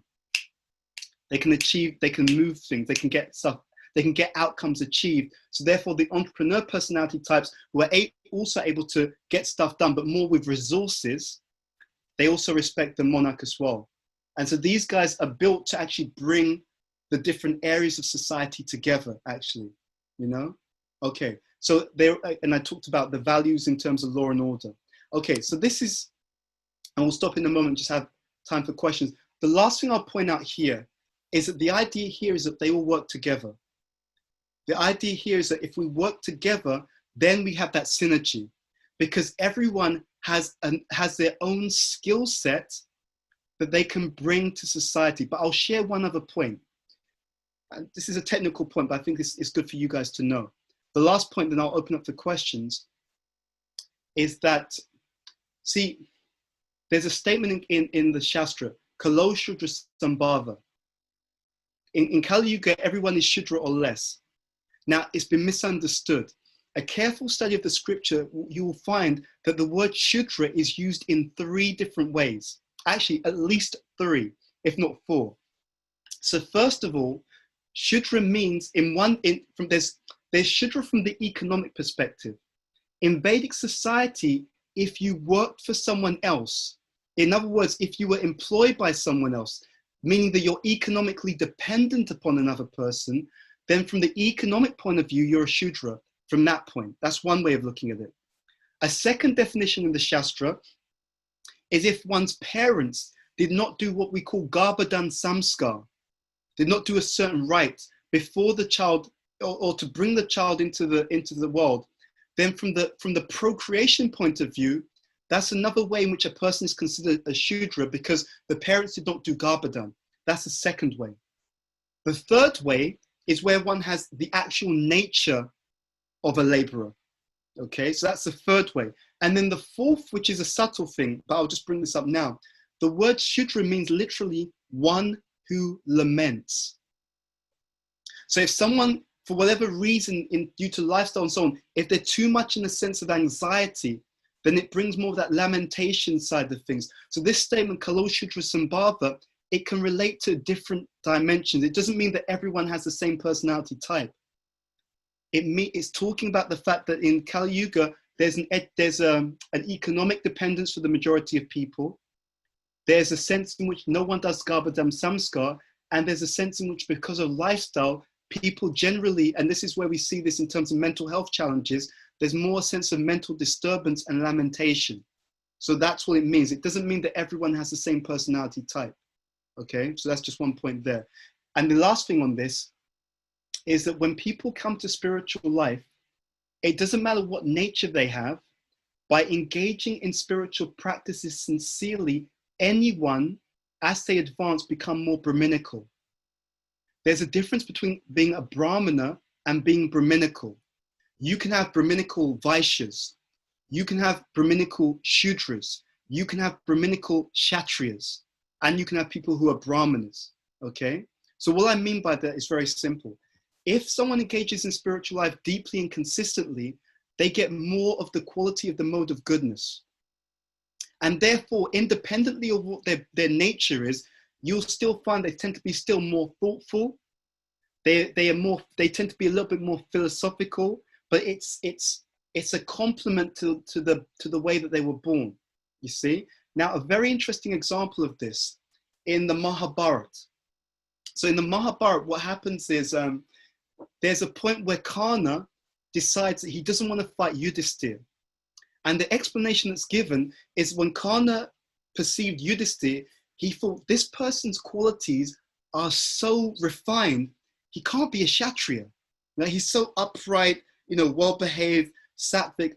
A: They can achieve, they can move things, they can get stuff, they can get outcomes achieved. So therefore, the entrepreneur personality types who are also able to get stuff done, but more with resources, they also respect the monarch as well. And so these guys are built to actually bring the different areas of society together, actually, you know? Okay, so and I talked about the values in terms of law and order. Okay, so this is, and we'll stop in a moment, just have time for questions. the last thing I'll point out here is that the idea here is that they all work together. The idea here is that if we work together, then we have that synergy, because everyone has their own skill set that they can bring to society. But I'll share one other point. And this is a technical point, but I think this is good for you guys to know. The last point, then I'll open up for questions, is that, see, there's a statement in the Shastra, Kalo Shudra Sambhava. In Kali Yuga, everyone is Shudra or less. Now, it's been misunderstood. A careful study of the scripture, you will find that the word Shudra is used in 3 different ways. Actually, at least 3, if not 4. So first of all, Shudra means there's Shudra from the economic perspective. In Vedic society, if you worked for someone else, in other words, if you were employed by someone else, meaning that you're economically dependent upon another person, then from the economic point of view, you're a Shudra from that point. That's one way of looking at it. A second definition in the Shastra is if one's parents did not do what we call Garbhadan Samskar, did not do a certain rite before the child, or to bring the child into the world, then from the procreation point of view, that's another way in which a person is considered a Shudra, because the parents did not do Garbhadan. That's the second way. The third way is where one has the actual nature of a laborer. Okay, so that's the third way. And then the fourth, which is a subtle thing, but I'll just bring this up now. The word Shudra means literally one who laments. So if someone, for whatever reason, due to lifestyle and so on, if they're too much in a sense of anxiety, then it brings more of that lamentation side of things. So this statement, Kalo Shudra Sambhava, it can relate to different dimensions. It doesn't mean that everyone has the same personality type. It's talking about the fact that in Kali Yuga, there's an economic dependence for the majority of people. There's a sense in which no one does Garbhadam Samskar, and there's a sense in which, because of lifestyle, people generally, and this is where we see this in terms of mental health challenges, there's more sense of mental disturbance and lamentation. So that's what it means. It doesn't mean that everyone has the same personality type. Okay, so that's just one point there. And the last thing on this is that when people come to spiritual life, it doesn't matter what nature they have, by engaging in spiritual practices sincerely, anyone, as they advance, become more Brahminical. There's a difference between being a Brahmana and being Brahminical. You can have Brahminical Vaishyas. You can have Brahminical Shudras. You can have Brahminical Kshatriyas. And you can have people who are Brahmanas, okay? So what I mean by that is very simple. If someone engages in spiritual life deeply and consistently, they get more of the quality of the mode of goodness. And therefore, independently of what their nature is, you'll still find they tend to be still more thoughtful. They tend to be a little bit more philosophical, but it's a complement to the way that they were born, you see? Now, a very interesting example of this in the Mahabharata. So in the Mahabharata, what happens is there's a point where Karna decides that he doesn't want to fight Yudhishthira. And the explanation that's given is when Karna perceived Yudhishthira, he thought this person's qualities are so refined, he can't be a Kshatriya. Now, he's so upright, well-behaved, sattvic,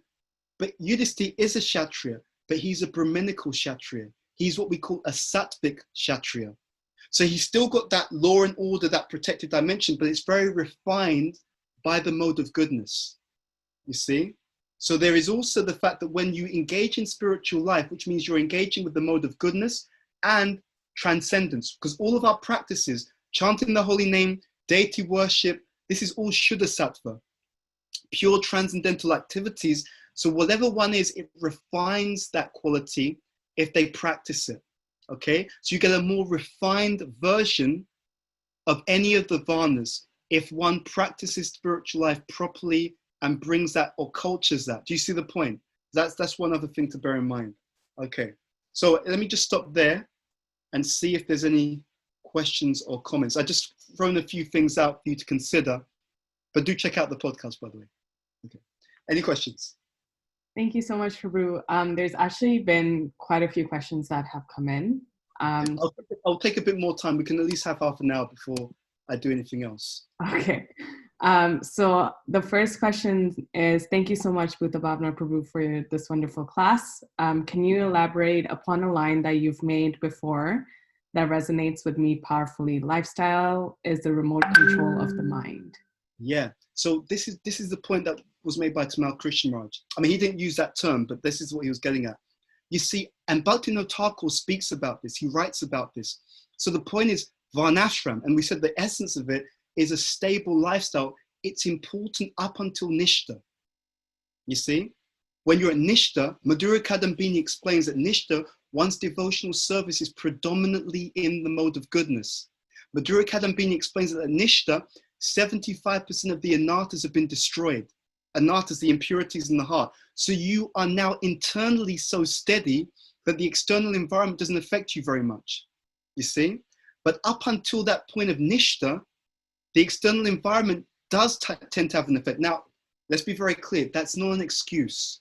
A: but Yudhishthira is a Kshatriya, but he's a Brahminical Kshatriya. He's what we call a sattvic Kshatriya. So he's still got that law and order, that protected dimension, but it's very refined by the mode of goodness, you see? So there is also the fact that when you engage in spiritual life, which means you're engaging with the mode of goodness and transcendence, because all of our practices, chanting the holy name, deity worship, this is all Shuddha Sattva, pure transcendental activities. So whatever one is, it refines that quality if they practice it, okay? So you get a more refined version of any of the Varnas if one practices spiritual life properly and brings that or cultures that. Do you see the point? That's one other thing to bear in mind. Okay, so let me just stop there and see if there's any questions or comments. I just thrown a few things out for you to consider, but do check out the podcast, by the way. Okay, any questions?
B: Thank you so much, Prabhu. There's actually been quite a few questions that have come in.
A: I'll take a bit more time. We can at least have half an hour before I do anything else.
B: Okay. So the first question is, thank you so much, Bhuta Bhavana Prabhu, for this wonderful class. Can you elaborate upon a line that you've made before that resonates with me powerfully? Lifestyle is the remote control of the mind.
A: Yeah. So this is the point that was made by Tamal Krishnaraj. I mean, he didn't use that term, but this is what he was getting at. You see, and Bhaktivinoda Thakur speaks about this. He writes about this. So the point is Varnashram, and we said the essence of it is a stable lifestyle. It's important up until Nishta. You see, when you're at Nishta, Madhura Kadambini explains that Nishta, one's devotional service is predominantly in the mode of goodness. Madhura Kadambini explains that at Nishta, 75% of the anarthas have been destroyed. Anarthas, the impurities in the heart. So you are now internally so steady that the external environment doesn't affect you very much. You see? But up until that point of Nishta, the external environment does tend to have an effect. Now, let's be very clear. That's not an excuse.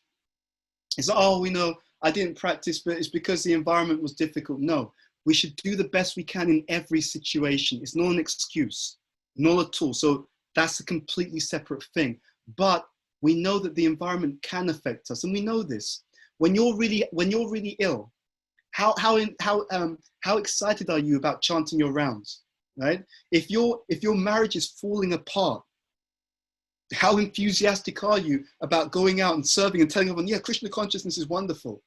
A: It's not, oh, we know I didn't practice, but it's because the environment was difficult. No, we should do the best we can in every situation. It's not an excuse, not at all. So that's a completely separate thing. But we know that the environment can affect us, and we know this. When you're really ill, how excited are you about chanting your rounds, right? If your marriage is falling apart, how enthusiastic are you about going out and serving and telling everyone, yeah, Krishna consciousness is wonderful.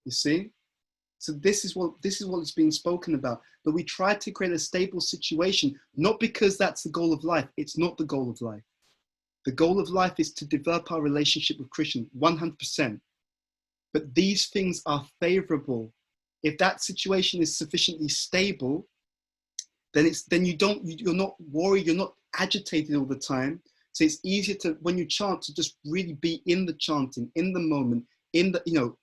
A: You see? So this is what is being spoken about. But we try to create a stable situation, not because that's the goal of life. It's not the goal of life. The goal of life is to develop our relationship with Krishna 100%. But these things are favorable. If that situation is sufficiently stable, then you're not worried, you're not agitated all the time. So it's easier to, when you chant, to just really be in the chanting, in the moment,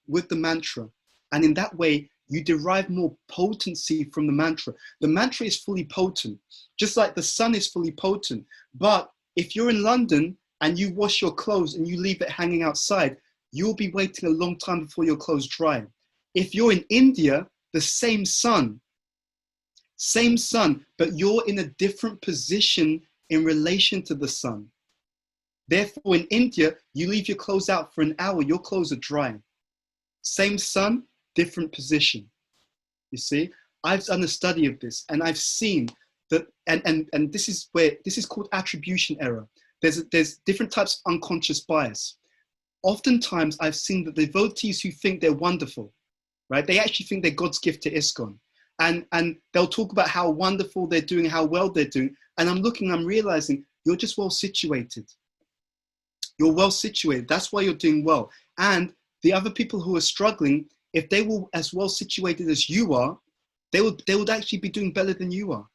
A: with the mantra. And in that way, you derive more potency from the mantra. The mantra is fully potent, just like the sun is fully potent. But if you're in London and you wash your clothes and you leave it hanging outside, you'll be waiting a long time before your clothes dry. If you're in India, the same sun, but you're in a different position in relation to the sun. Therefore, in India, you leave your clothes out for an hour, your clothes are dry. Same sun, different position. You see, I've done a study of this, and I've seen that, and this is called attribution error. There's different types of unconscious bias. Oftentimes, I've seen that devotees who think they're wonderful, right? They actually think they're God's gift to ISKCON. And they'll talk about how wonderful they're doing, how well they're doing. And I'm realizing you're just well situated. You're well situated. That's why you're doing well. And the other people who are struggling, if they were as well situated as you are, they would actually be doing better than you are.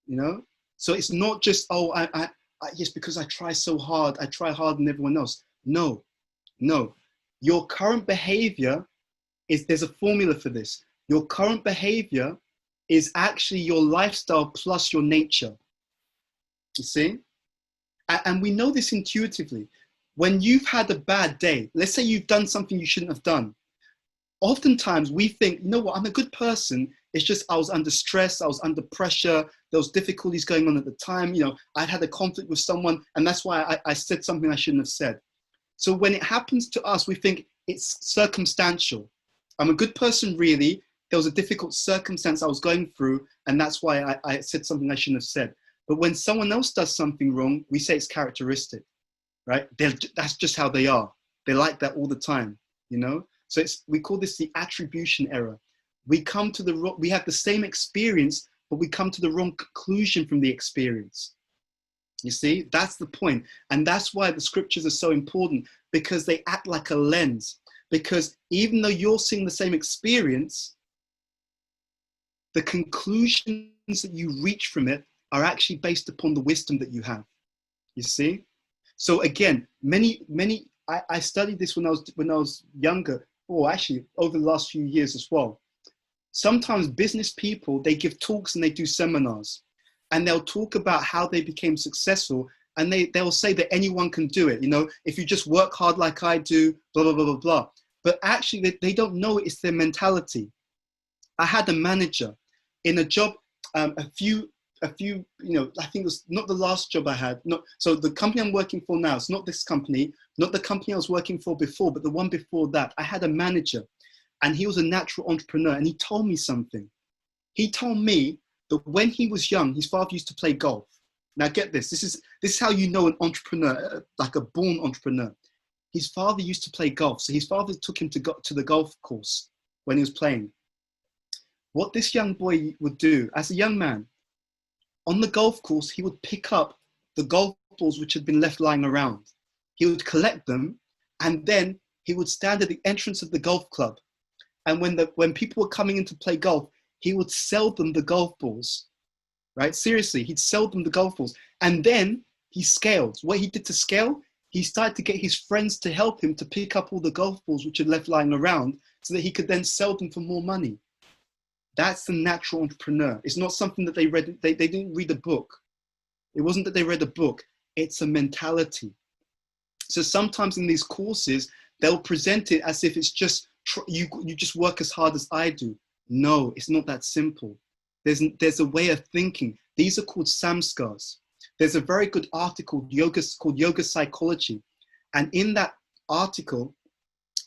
A: You know? So it's not just, oh, yes, because I try so hard. I try harder than everyone else. No. Your current behavior there's a formula for this. Your current behavior is actually your lifestyle plus your nature. You see? And we know this intuitively. When you've had a bad day, let's say you've done something you shouldn't have done. Oftentimes we think, you know what, I'm a good person. It's just I was under stress, I was under pressure, there was difficulties going on at the time. You know, I'd had a conflict with someone, and that's why I said something I shouldn't have said. So when it happens to us, we think it's circumstantial. I'm a good person, really. There was a difficult circumstance I was going through, and that's why I said something I shouldn't have said. But when someone else does something wrong, we say it's characteristic, right? That's just how they are. They're like that all the time, you know? So we call this the attribution error. We have the same experience, but we come to the wrong conclusion from the experience. You see, that's the point. And that's why the scriptures are so important, because they act like a lens. Because even though you're seeing the same experience, the conclusions that you reach from it are actually based upon the wisdom that you have. You see? So again, I studied this when I was younger, or actually over the last few years as well. Sometimes business people, they give talks and they do seminars, and they'll talk about how they became successful, and they'll say that anyone can do it. You know, if you just work hard like I do, blah, blah, blah, blah, blah. But actually they don't know it's their mentality. I had a manager in a job, a few, I think it was not the last job I had. So the company I'm working for now, it's not this company, not the company I was working for before, but the one before that. I had a manager, and he was a natural entrepreneur, and he told me something. He told me that when he was young, his father used to play golf. Now get this, this is how you know an entrepreneur, like a born entrepreneur. His father used to play golf. So his father took him to the golf course when he was playing. What this young boy would do as a young man, on the golf course, he would pick up the golf balls which had been left lying around. He would collect them, and then he would stand at the entrance of the golf club. And when people were coming in to play golf, he would sell them the golf balls, right? Seriously, he'd sell them the golf balls. And then he scaled. What he did to scale, he started to get his friends to help him to pick up all the golf balls which had left lying around so that he could then sell them for more money. That's the natural entrepreneur. It's not something that they read. They didn't read a book. It wasn't that they read a book. It's a mentality. So sometimes in these courses, they'll present it as if it's just, you just work as hard as I do. No, it's not that simple. There's a way of thinking. These are called samskars. There's a very good article called Yoga Psychology. And in that article,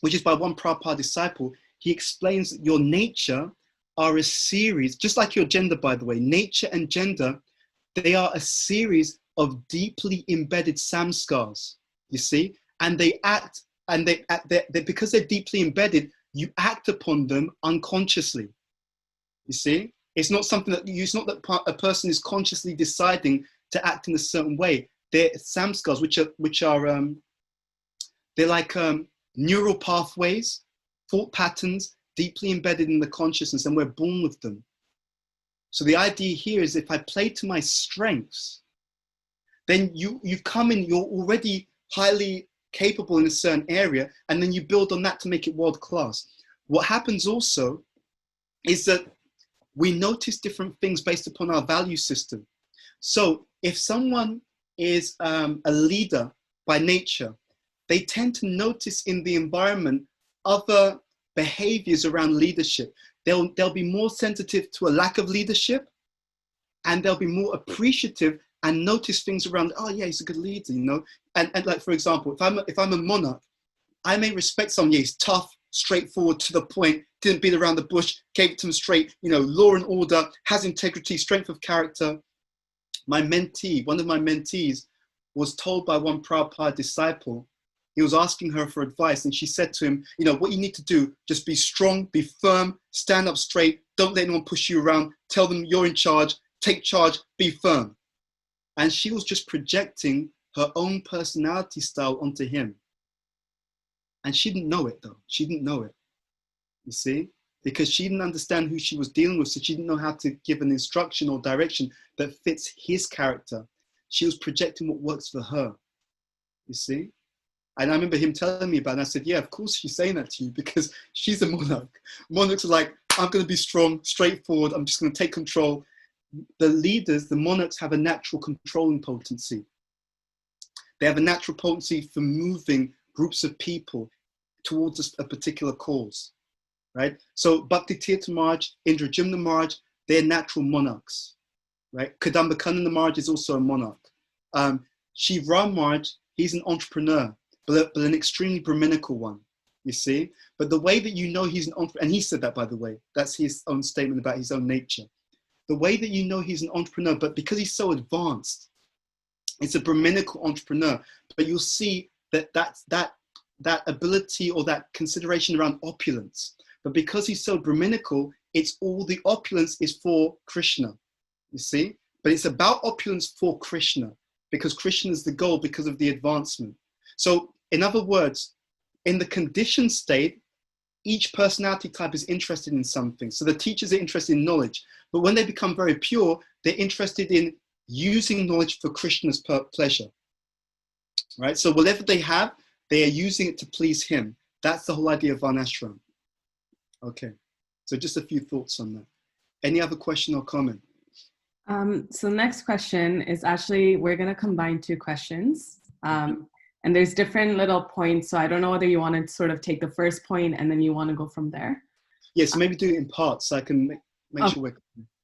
A: which is by one Prabhupada disciple, he explains that your nature are a series, just like your gender, by the way, nature and gender, they are a series of deeply embedded samskars, you see? And they act, and because they're deeply embedded, you act upon them unconsciously, you see? It's not something that, it's not that a person is consciously deciding to act in a certain way. They're samskars, which are they're like neural pathways, thought patterns, deeply embedded in the consciousness, and we're born with them. So the idea here is if I play to my strengths, then you've come in, you're already highly capable in a certain area, and then you build on that to make it world class. What happens also is that we notice different things based upon our value system. So if someone is a leader by nature, they tend to notice in the environment other behaviors around leadership. They'll be more sensitive to a lack of leadership, and they'll be more appreciative and notice things around, oh yeah, he's a good leader, you know? And like, for example, if I'm a monarch, I may respect someone, yeah, he's tough, straightforward, to the point, didn't beat around the bush, gave it to him straight, you know, law and order, has integrity, strength of character. My mentee, one of my mentees, was told by one Prabhupada disciple, he was asking her for advice, and she said to him, you know, what you need to do, just be strong, be firm, stand up straight, don't let anyone push you around, tell them you're in charge, take charge, be firm. And she was just projecting her own personality style onto him. And she didn't know it though, she didn't know it, you see? Because she didn't understand who she was dealing with, so she didn't know how to give an instruction or direction that fits his character. She was projecting what works for her, you see? And I remember him telling me about it, and I said, yeah, of course she's saying that to you because she's a monarch. Monarchs are like, I'm going to be strong, straightforward, I'm just going to take control. The leaders, the monarchs, have a natural controlling potency. They have a natural potency for moving groups of people towards a particular cause, right? So Bhakti Tirtha Maharaj, Indrajimna Maharaj, they're natural monarchs, right? Kadamba Kanana Maharaj is also a monarch. Shiv Ram Maharaj, he's an entrepreneur, but an extremely Brahminical one, you see? But the way that you know he's an entrepreneur, and he said that, by the way, that's his own statement about his own nature. The way that you know he's an entrepreneur, but because he's so advanced, it's a Brahminical entrepreneur, but you'll see that ability or that consideration around opulence. But because he's so Brahminical, it's all the opulence is for Krishna, you see? But it's about opulence for Krishna, because Krishna is the goal because of the advancement. So in other words, in the conditioned state, each personality type is interested in something. So the teachers are interested in knowledge, but when they become very pure, they're interested in using knowledge for Krishna's pleasure, right? So whatever they have, they are using it to please him. That's the whole idea of Varnashram. Okay, so just a few thoughts on that. Any other question or comment?
B: So next question is actually, we're gonna combine two questions. And there's different little points, so I don't know whether you want to sort of take the first point and then you want to go from there.
A: Yes, maybe do it in parts so I can make sure we're...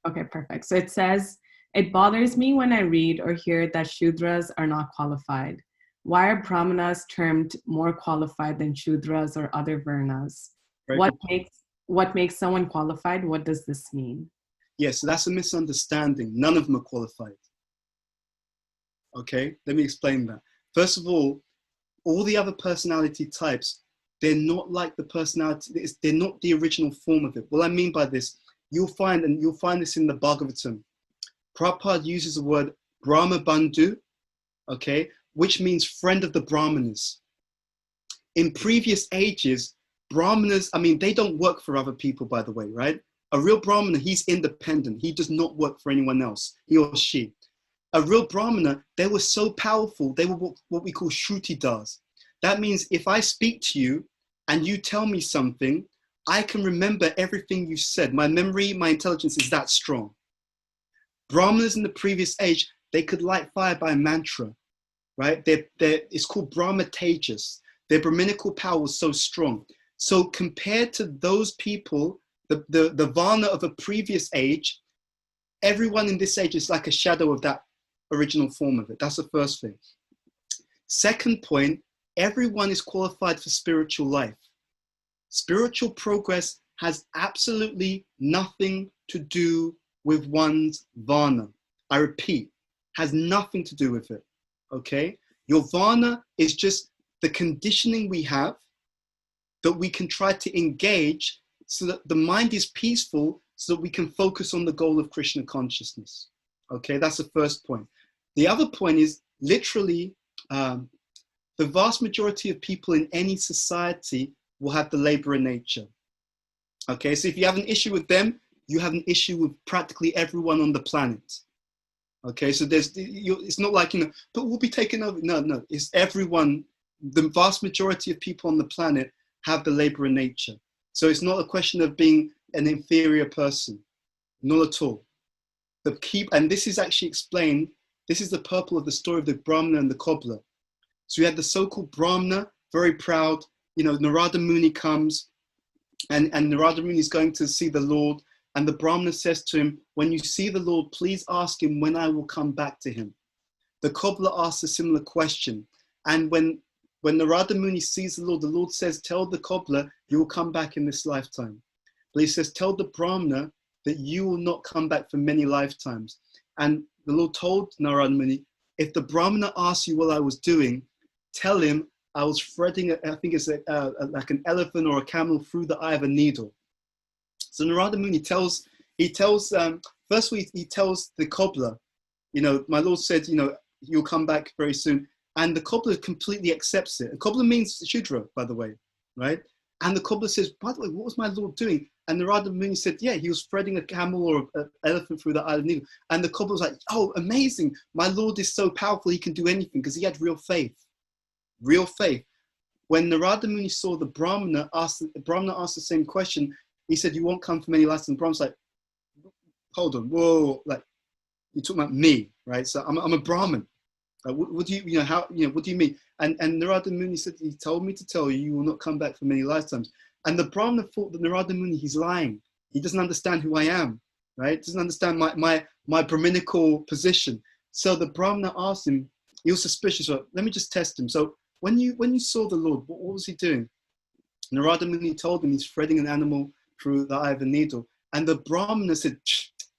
B: Okay, perfect. So it says, it bothers me when I read or hear that Shudras are not qualified. Why are Brahmanas termed more qualified than Shudras or other Varnas? What makes someone qualified? What does this mean?
A: Yes, so that's a misunderstanding. None of them are qualified. Okay, let me explain that. First of all the other personality types, they're not like the personality, they're not the original form of it. What I mean by this, you'll find this in the Bhagavatam. Prabhupada uses the word Brahma Bandhu, okay, which means friend of the Brahmanas. In previous ages, Brahmanas, I mean, they don't work for other people, by the way, right? A real Brahmana, he's independent. He does not work for anyone else, he or she. A real Brahmana, they were so powerful, they were what we call Shrutidars. That means if I speak to you and you tell me something, I can remember everything you said. My memory, my intelligence is that strong. Brahmanas in the previous age, they could light fire by mantra, right? It's called Brahma Tejas. Their Brahminical power was so strong. So compared to those people, the Varna of a previous age, everyone in this age is like a shadow of that original form of it. That's the first thing. Second point, everyone is qualified for spiritual life. Spiritual progress has absolutely nothing to do with one's Varna. I repeat, has nothing to do with it, okay? Your Varna is just the conditioning we have that we can try to engage so that the mind is peaceful, so that we can focus on the goal of Krishna consciousness. Okay, that's the first point. The other point is literally the vast majority of people in any society will have the laborer nature. Okay, so if you have an issue with them, you have an issue with practically everyone on the planet. Okay, so it's not like, but we'll be taken over. No, it's everyone. The vast majority of people on the planet have the laborer nature. So it's not a question of being an inferior person, not at all. And this is actually explained, this is the purport of the story of the Brahmana and the cobbler. So you had the so-called Brahmana, very proud, Narada Muni comes, and Narada Muni is going to see the Lord, and the Brahmana says to him, when you see the Lord, please ask him when I will come back to him. The cobbler asks a similar question, and when Narada Muni sees the Lord says, tell the cobbler, you will come back in this lifetime. But he says, tell the Brahmana that you will not come back for many lifetimes. And the Lord told Narada Muni, if the Brahmana asks you what I was doing, tell him I was threading, I think it's like an elephant or a camel through the eye of a needle. So Narada Muni tells the cobbler, my Lord said, you'll come back very soon. And the cobbler completely accepts it. A cobbler means Shudra, by the way, right? And the cobbler says, by the way, what was my Lord doing? And Narada Muni said, yeah, he was threading a camel or an elephant through the eye of the needle. And the cobbler was like, oh, amazing. My Lord is so powerful, he can do anything, because he had real faith. Real faith. When Narada Muni saw the Brahmana asked the same question, he said, you won't come for many lifetimes. The Brahmana's like, hold on, whoa, like, you're talking about me, right? So I'm a Brahmin. What do you, what do you mean? And Narada Muni said, he told me to tell you, you will not come back for many lifetimes. And the Brahmana thought that Narada Muni, he's lying. He doesn't understand who I am, right? Doesn't understand my Brahminical position. So the Brahmana asked him, he was suspicious, well, let me just test him. So when you saw the Lord, what was he doing? Narada Muni told him he's threading an animal through the eye of a needle. And the Brahmana said,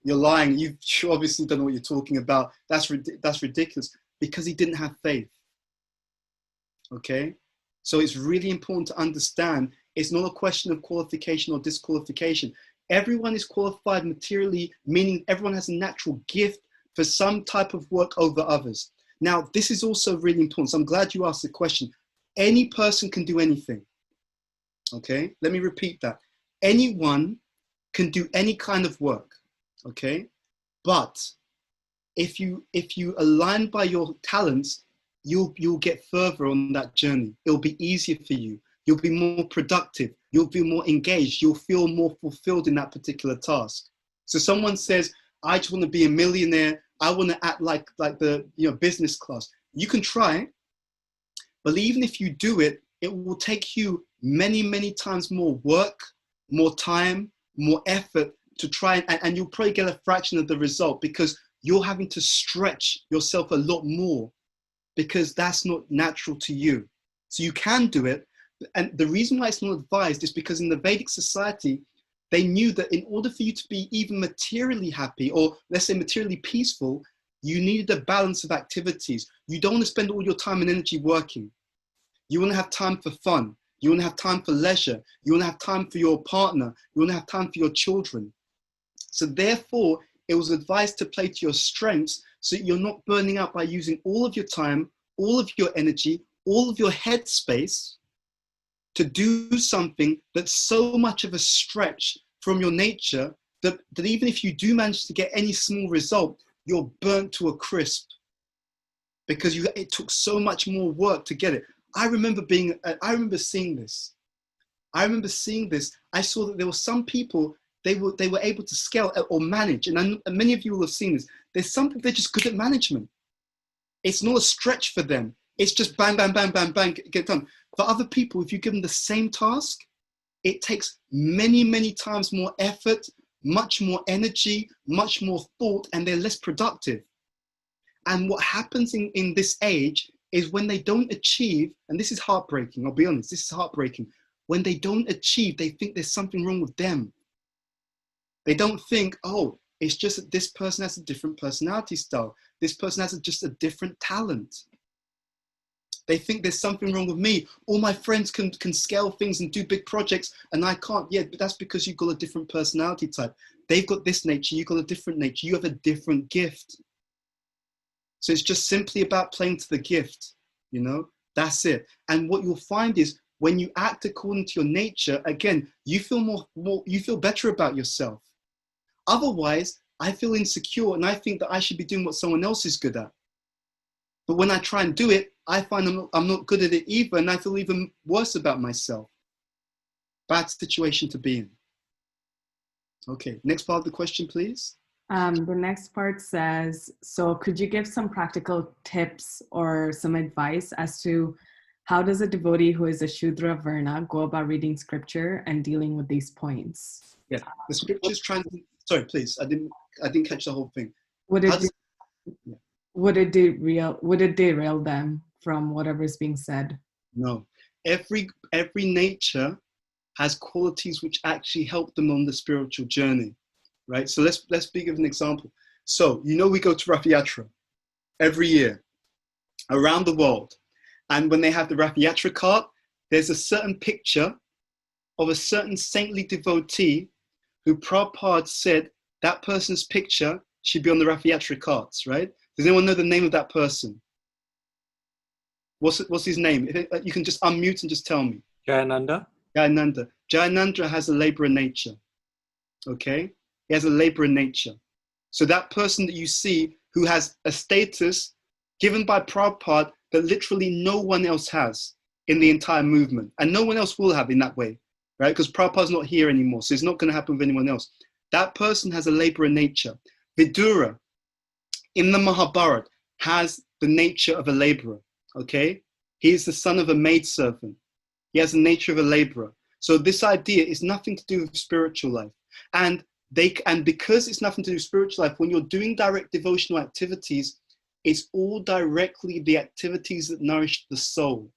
A: you're lying. You obviously don't know what you're talking about. That's ridiculous. Because he didn't have faith. Okay? So it's really important to understand it's not a question of qualification or disqualification. Everyone is qualified materially, meaning everyone has a natural gift for some type of work over others. Now, this is also really important. So I'm glad you asked the question. Any person can do anything. Okay? Let me repeat that. Anyone can do any kind of work. Okay? But if you align by your talents, you'll get further on that journey. It'll be easier for you. You'll be more productive. You'll be more engaged. You'll feel more fulfilled in that particular task. So someone says, I just want to be a millionaire. I want to act like the business class. You can try, but even if you do it, it will take you many, many times more work, more time, more effort to try, and you'll probably get a fraction of the result because you're having to stretch yourself a lot more because that's not natural to you. So you can do it. And the reason why it's not advised is because in the Vedic society, they knew that in order for you to be even materially happy, or let's say materially peaceful, you needed a balance of activities. You don't want to spend all your time and energy working. You want to have time for fun. You want to have time for leisure. You want to have time for your partner. You want to have time for your children. So therefore, it was advised to play to your strengths so that you're not burning out by using all of your time, all of your energy, all of your headspace to do something that's so much of a stretch from your nature that even if you do manage to get any small result, you're burnt to a crisp because it took so much more work to get it. I remember seeing this. I saw that there were some people, they were able to scale or manage, and many of you will have seen this. There's some people, they're just good at management. It's not a stretch for them. It's just bang, bang, bang, bang, bang, get done. For other people, if you give them the same task, it takes many, many times more effort, much more energy, much more thought, and they're less productive. And what happens in this age is when they don't achieve, and this is heartbreaking, I'll be honest, this is heartbreaking. When they don't achieve, they think there's something wrong with them. They don't think, oh, it's just that this person has a different personality style. This person has just a different talent. They think there's something wrong with me. All my friends can scale things and do big projects and I can't yet, but that's because you've got a different personality type. They've got this nature, you've got a different nature. You have a different gift. So it's just simply about playing to the gift, you know, that's it. And what you'll find is when you act according to your nature, again, you feel you feel better about yourself. Otherwise, I feel insecure and I think that I should be doing what someone else is good at. But when I try and do it, I find I'm not good at it either, and I feel even worse about myself. Bad situation to be in. Okay, next part of the question, please.
B: The next part says, so could you give some practical tips or some advice as to how does a devotee who is a Shudra Varna go about reading scripture and dealing with these points?
A: Yeah, the scriptures sorry, please, I didn't catch the whole thing.
B: Would it derail them from whatever is being said?
A: No. Every nature has qualities which actually help them on the spiritual journey, right? So let's give an example. So, you know, we go to Rath Yatra every year around the world. And when they have the Rath Yatra cart, there's a certain picture of a certain saintly devotee who Prabhupada said that person's picture should be on the Rath Yatra carts, right? Does anyone know the name of that person? What's his name? You can just unmute and just tell me.
C: Jayananda.
A: Jayananda. Jayananda has a laborer nature, okay? He has a laborer nature. So that person that you see who has a status given by Prabhupada that literally no one else has in the entire movement. And no one else will have in that way, right? Because Prabhupada's not here anymore, so it's not going to happen with anyone else. That person has a laborer nature. Vidura, in the Mahabharata, has the nature of a laborer, okay? He is the son of a maidservant. He has the nature of a laborer. So this idea is nothing to do with spiritual life. And because it's nothing to do with spiritual life, when you're doing direct devotional activities, it's all directly the activities that nourish the soul,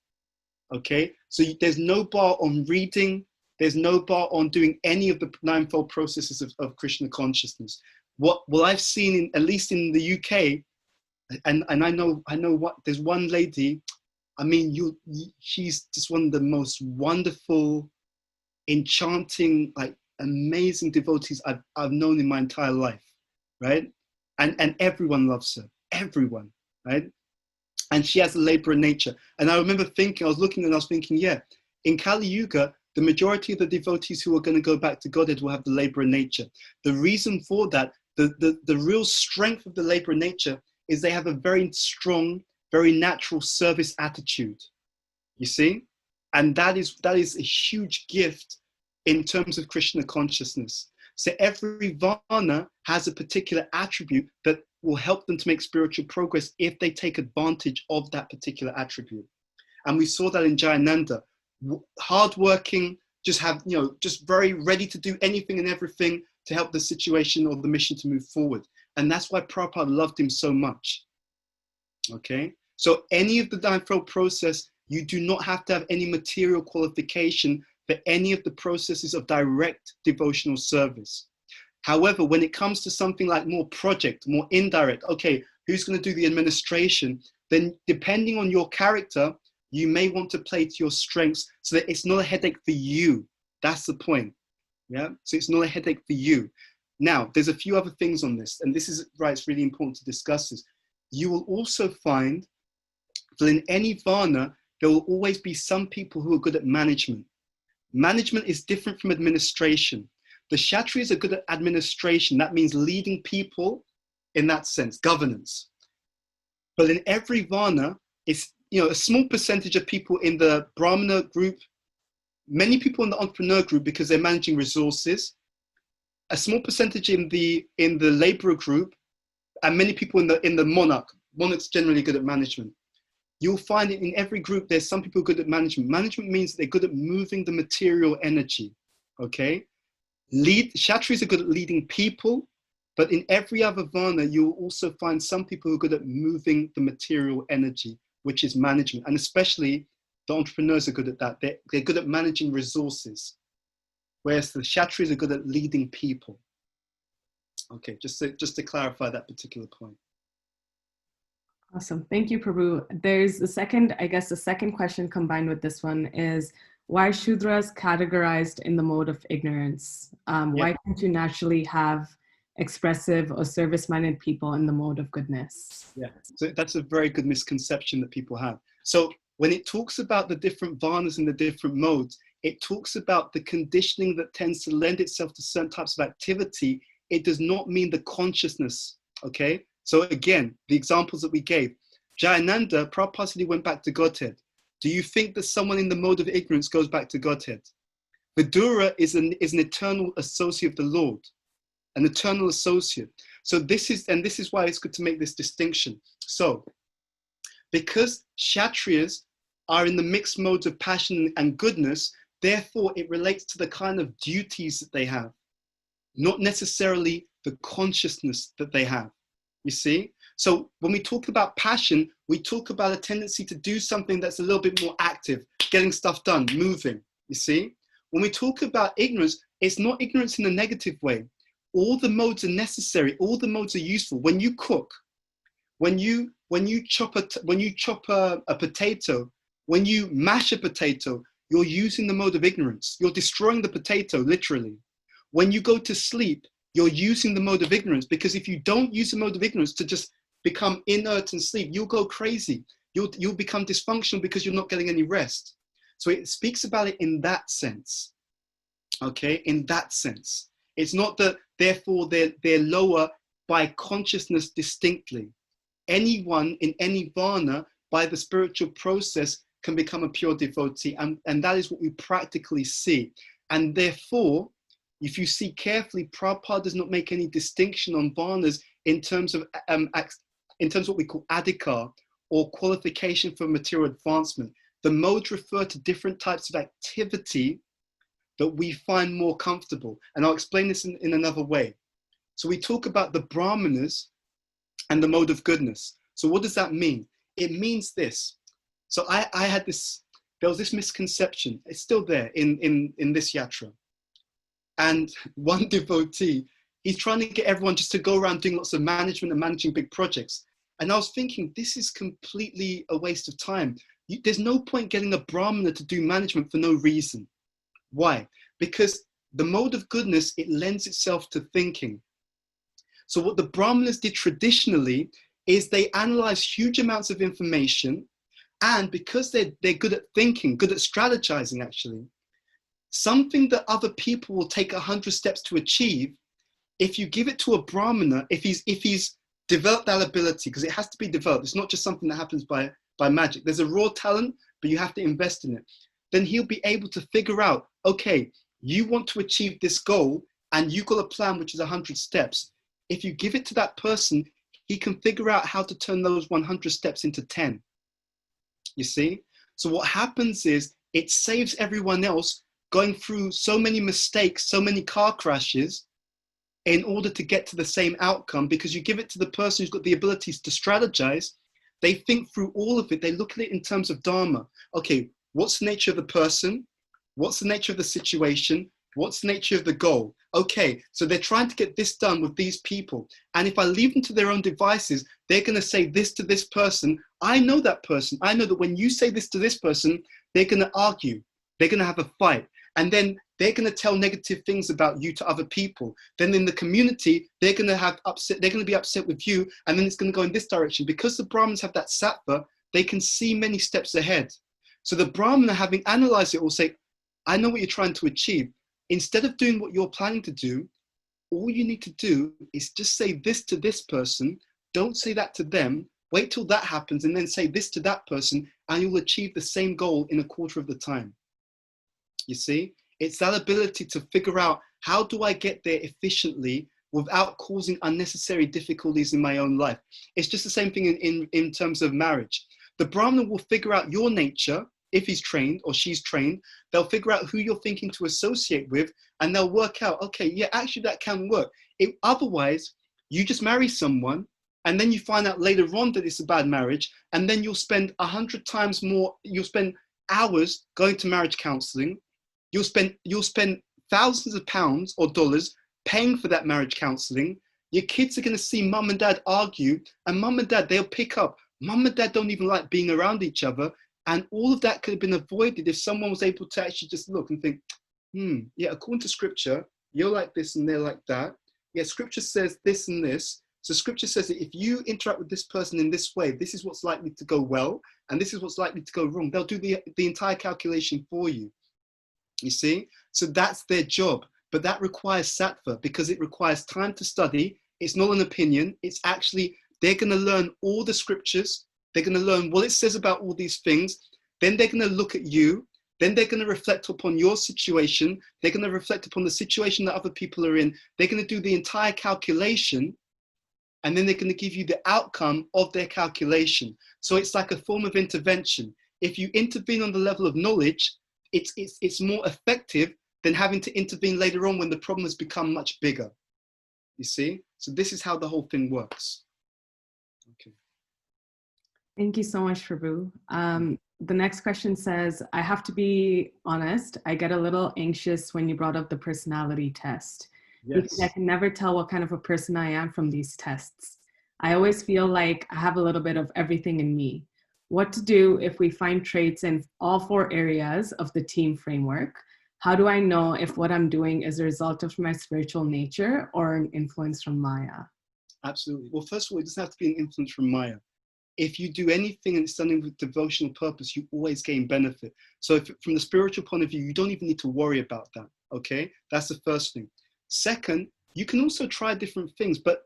A: okay? So there's no bar on reading, there's no bar on doing any of the ninefold processes of Krishna consciousness. What I've seen, at least in the UK, and I know what, there's one lady, I mean, she's just one of the most wonderful, enchanting, like amazing devotees I've known in my entire life, right? And everyone loves her, everyone, right? And she has a laborer nature. And I remember thinking, I was thinking, yeah, in Kali Yuga, the majority of the devotees who are going to go back to Godhead will have the laborer nature. The reason for that, the real strength of the laborer nature is they have a very strong, very natural service attitude, you see? And that is a huge gift in terms of Krishna consciousness. So every Varna has a particular attribute that will help them to make spiritual progress if they take advantage of that particular attribute. And we saw that in Jayananda. Hardworking, just have, just very ready to do anything and everything to help the situation or the mission to move forward. And that's why Prabhupada loved him so much. Okay, so any of the ninefold process, you do not have to have any material qualification for any of the processes of direct devotional service. However, when it comes to something like more project, more indirect, okay, who's going to do the administration? Then depending on your character, you may want to play to your strengths so that it's not a headache for you. That's the point. Yeah, so it's not a headache for you. Now, there's a few other things on this, and this is right, it's really important to discuss this. You will also find that in any Varna, there will always be some people who are good at management. Management is different from administration. The Kshatriyas are good at administration. That means leading people in that sense, governance. But in every Varna, it's a small percentage of people in the Brahmana group, many people in the entrepreneur group because they're managing resources, a small percentage in the laborer group, and many people in the monarch. Monarch's generally good at management. You'll find it in every group, there's some people good at management. Management means they're good at moving the material energy, okay? Kshatriyas are good at leading people, but in every other Varna, you'll also find some people who are good at moving the material energy, which is management. And especially the entrepreneurs are good at that. They're good at managing resources, whereas the Kshatriyas are good at leading people. Okay, just to clarify that particular point.
B: Awesome. Thank you, Prabhu. There's the second question combined with this one is, why Shudras categorized in the mode of ignorance? Why can't you naturally have expressive or service-minded people in the mode of goodness?
A: Yeah, so that's a very good misconception that people have. So when it talks about the different Varnas and the different modes, it talks about the conditioning that tends to lend itself to certain types of activity. It does not mean the consciousness, okay? So again, the examples that we gave, Jayananda, Prabhupada said he went back to Godhead. Do you think that someone in the mode of ignorance goes back to Godhead? Vidura is an eternal associate of the Lord, an eternal associate. So this is why it's good to make this distinction. So, because Kshatriyas are in the mixed modes of passion and goodness, therefore it relates to the kind of duties that they have, not necessarily the consciousness that they have. You see? So when we talk about passion, we talk about a tendency to do something that's a little bit more active, getting stuff done, moving, you see? When we talk about ignorance, it's not ignorance in a negative way. All the modes are necessary. All the modes are useful. When you cook, when you chop a potato, when you mash a potato, you're using the mode of ignorance. You're destroying the potato, literally. When you go to sleep, you're using the mode of ignorance, because if you don't use the mode of ignorance to just become inert and sleep, you'll go crazy. You'll become dysfunctional because you're not getting any rest. So it speaks about it in that sense, okay? In that sense. It's not that, therefore, they're lower by consciousness distinctly. Anyone in any Varna, by the spiritual process, can become a pure devotee, and that is what we practically see. And therefore, if you see carefully, Prabhupada does not make any distinction on Varnas in terms of what we call adhikar, or qualification for material advancement. The modes refer to different types of activity that we find more comfortable. And I'll explain this in another way. So we talk about the Brahmanas and the mode of goodness. So what does that mean? It means this. So there was this misconception, it's still there in this yatra. And one devotee, he's trying to get everyone just to go around doing lots of management and managing big projects. And I was thinking, this is completely a waste of time. There's no point getting a Brahmana to do management for no reason. Why? Because the mode of goodness, it lends itself to thinking. So what the Brahmanas did traditionally is they analyzed huge amounts of information, and because they're good at thinking, good at strategizing actually, something that other people will take 100 steps to achieve, if you give it to a Brahmana, if he's developed that ability, because it has to be developed, it's not just something that happens by magic. There's a raw talent, but you have to invest in it. Then he'll be able to figure out, okay, you want to achieve this goal, and you've got a plan which is 100 steps. If you give it to that person, he can figure out how to turn those 100 steps into 10. You see? So what happens is, it saves everyone else going through so many mistakes, so many car crashes in order to get to the same outcome, because you give it to the person who's got the abilities to strategize. They think through all of it. They look at it in terms of Dharma. Okay, what's the nature of the person? What's the nature of the situation? What's the nature of the goal? Okay, so they're trying to get this done with these people. And if I leave them to their own devices, they're going to say this to this person. I know that person. I know that when you say this to this person, they're going to argue. They're going to have a fight. And then they're going to tell negative things about you to other people. Then in the community, they're going to have upset. They're going to be upset with you. And then it's going to go in this direction. Because the Brahmins have that sattva, they can see many steps ahead. So the Brahmana, having analyzed it, will say, I know what you're trying to achieve. Instead of doing what you're planning to do, all you need to do is just say this to this person. Don't say that to them. Wait till that happens and then say this to that person, and you'll achieve the same goal in a quarter of the time. You see, it's that ability to figure out, how do I get there efficiently without causing unnecessary difficulties in my own life? It's just the same thing in terms of marriage. The Brahmana will figure out your nature. If he's trained or she's trained, they'll figure out who you're thinking to associate with, and they'll work out, okay, yeah, actually that can work. Otherwise, you just marry someone and then you find out later on that it's a bad marriage, and then you'll spend 100 times more, you'll spend hours going to marriage counseling, you'll spend thousands of pounds or dollars paying for that marriage counseling. Your kids are going to see mum and dad argue, and mum and dad, they'll pick up, mum and dad don't even like being around each other. And all of that could have been avoided if someone was able to actually just look and think, yeah, according to scripture, you're like this and they're like that. Yeah, scripture says this and this. So scripture says that if you interact with this person in this way, this is what's likely to go well, and this is what's likely to go wrong. They'll do the entire calculation for you. You see? So that's their job. But that requires sattva, because it requires time to study. It's not an opinion. It's actually, they're going to learn all the scriptures. They're going to learn what it says about all these things. Then they're going to look at you. Then they're going to reflect upon your situation. They're going to reflect upon the situation that other people are in. They're going to do the entire calculation. And then they're going to give you the outcome of their calculation. So it's like a form of intervention. If you intervene on the level of knowledge, it's more effective than having to intervene later on when the problem has become much bigger. You see? So this is how the whole thing works. Okay.
B: Thank you so much, Prabhu. The next question says, I have to be honest, I get a little anxious when you brought up the personality test. Yes. Because I can never tell what kind of a person I am from these tests. I always feel like I have a little bit of everything in me. What to do if we find traits in all 4 areas of the team framework? How do I know if what I'm doing is a result of my spiritual nature or an influence from Maya?
A: Absolutely. Well, first of all, it doesn't have to be an influence from Maya. If you do anything and it's done with devotional purpose, you always gain benefit. So if, from the spiritual point of view, you don't even need to worry about that, okay? That's the first thing. Second, you can also try different things, but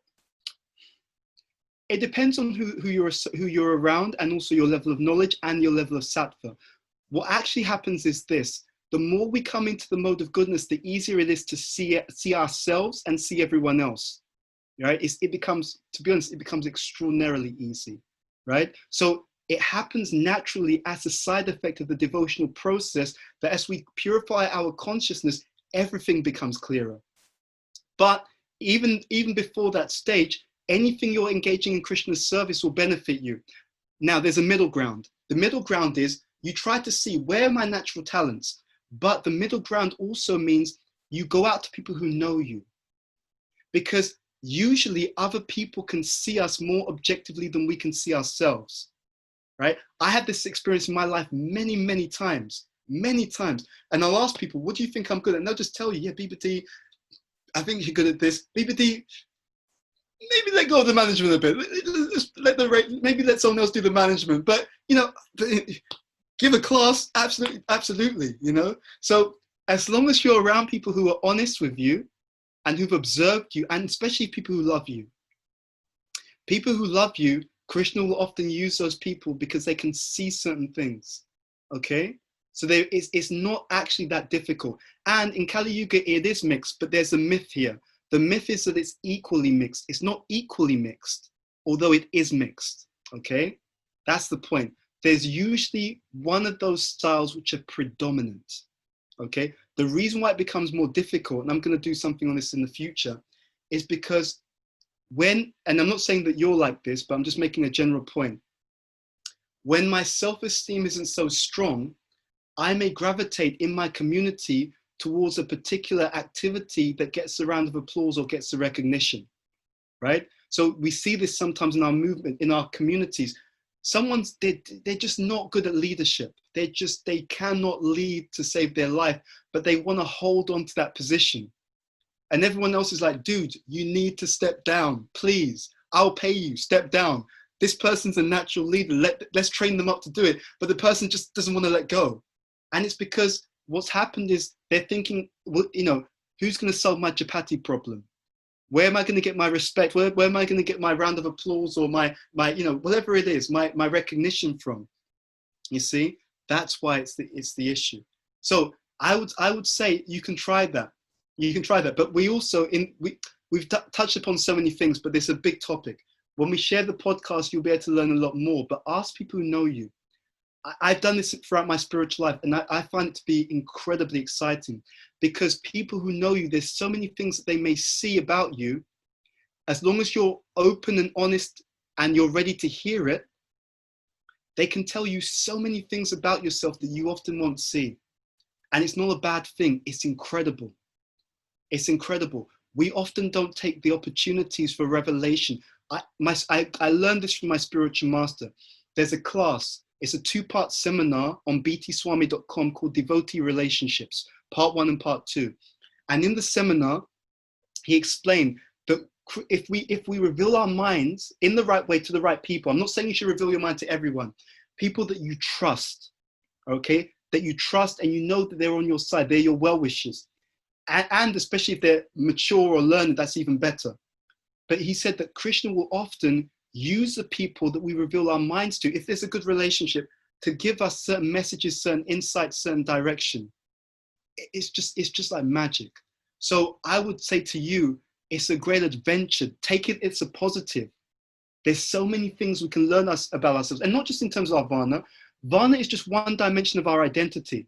A: it depends on who you're around, and also your level of knowledge and your level of sattva. What actually happens is this: the more we come into the mode of goodness, the easier it is to see ourselves and see everyone else, right? It becomes, to be honest, it becomes extraordinarily easy. Right? So it happens naturally as a side effect of the devotional process, that as we purify our consciousness, everything becomes clearer. But even before that stage, anything you're engaging in Krishna's service will benefit you. Now, there's a middle ground. The middle ground is you try to see, where are my natural talents? But the middle ground also means you go out to people who know you. Because usually other people can see us more objectively than we can see ourselves, right? I had this experience in my life many, many times. And I'll ask people, what do you think I'm good at? And they'll just tell you, yeah, BBD, I think you're good at this. BBD, maybe let go of the management a bit. Maybe let someone else do the management. But, you know, give a class, absolutely, you know? So as long as you're around people who are honest with you, and who've observed you, and especially people who love you. People who love you, Krishna will often use those people because they can see certain things, okay? So it's not actually that difficult. And in Kali Yuga, it is mixed, but there's a myth here. The myth is that it's equally mixed. It's not equally mixed, although it is mixed, okay? That's the point. There's usually one of those styles which are predominant, okay? The reason why it becomes more difficult, and I'm going to do something on this in the future, is because and I'm not saying that you're like this, but I'm just making a general point. When my self-esteem isn't so strong, I may gravitate in my community towards a particular activity that gets a round of applause or gets a recognition, right? So we see this sometimes in our movement, in our communities. They're just not good at leadership. They cannot lead to save their life, but they want to hold on to that position. And everyone else is like, dude, you need to step down, please. I'll pay you, step down. This person's a natural leader. Let's train them up to do it. But the person just doesn't want to let go. And it's because what's happened is they're thinking, well, who's going to solve my chapati problem? Where am I going to get my respect? Where am I going to get my round of applause or my whatever it is, my recognition from? You see, that's why it's the issue. So I would say you can try that. You can try that. But we also, we've touched upon so many things, but there's a big topic. When we share the podcast, you'll be able to learn a lot more, but ask people who know you. I've done this throughout my spiritual life, and I find it to be incredibly exciting, because people who know you, there's so many things that they may see about you. As long as you're open and honest and you're ready to hear it, they can tell you so many things about yourself that you often won't see. And it's not a bad thing. It's incredible. It's incredible. We often don't take the opportunities for revelation. I learned this from my spiritual master. There's a class. It's a 2-part seminar on btswami.com called Devotee Relationships, part 1 and part 2. And in the seminar, he explained that if we reveal our minds in the right way to the right people, I'm not saying you should reveal your mind to everyone, people that you trust, okay? That you trust and you know that they're on your side, they're your well-wishers. And especially if they're mature or learned, that's even better. But he said that Krishna will often use the people that we reveal our minds to, if there's a good relationship, to give us certain messages, certain insights, certain direction. It's just like magic. So I would say to you, it's a great adventure. Take it, it's a positive. There's so many things we can learn about ourselves, and not just in terms of our Varna. Varna is just one dimension of our identity.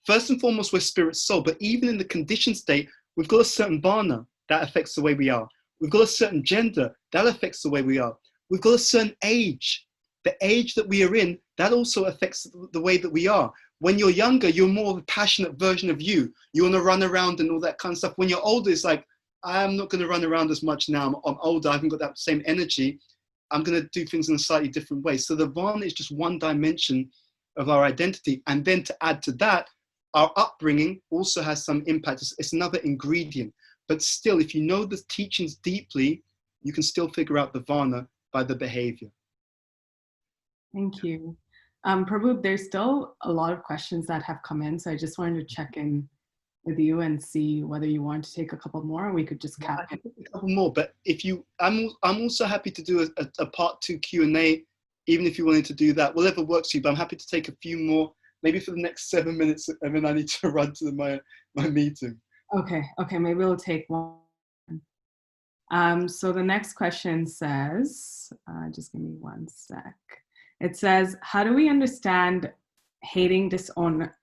A: First and foremost, we're spirit soul, but even in the conditioned state, we've got a certain Varna that affects the way we are. We've got a certain gender, that affects the way we are. We've got a certain age. The age that we are in, that also affects the way that we are. When you're younger, you're more of a passionate version of you. You want to run around and all that kind of stuff. When you're older, it's like, I'm not going to run around as much now. I'm older, I haven't got that same energy. I'm going to do things in a slightly different way. So the Varna is just one dimension of our identity. And then to add to that, our upbringing also has some impact. It's another ingredient. But still, if you know the teachings deeply, you can still figure out the Varna by the behavior.
B: Thank you. Prabhu, there's still a lot of questions that have come in, so I just wanted to check in with you and see whether you want to take a couple more, or we could just cap it.
A: A couple more, but I'm also happy to do a part 2 Q&A, even if you wanted to do that, whatever works for you, but I'm happy to take a few more, maybe for the next 7 minutes, and then I need to run to my meeting.
B: Okay, maybe we'll take one. So the next question says, just give me one sec. It says, how do we understand hating dishonor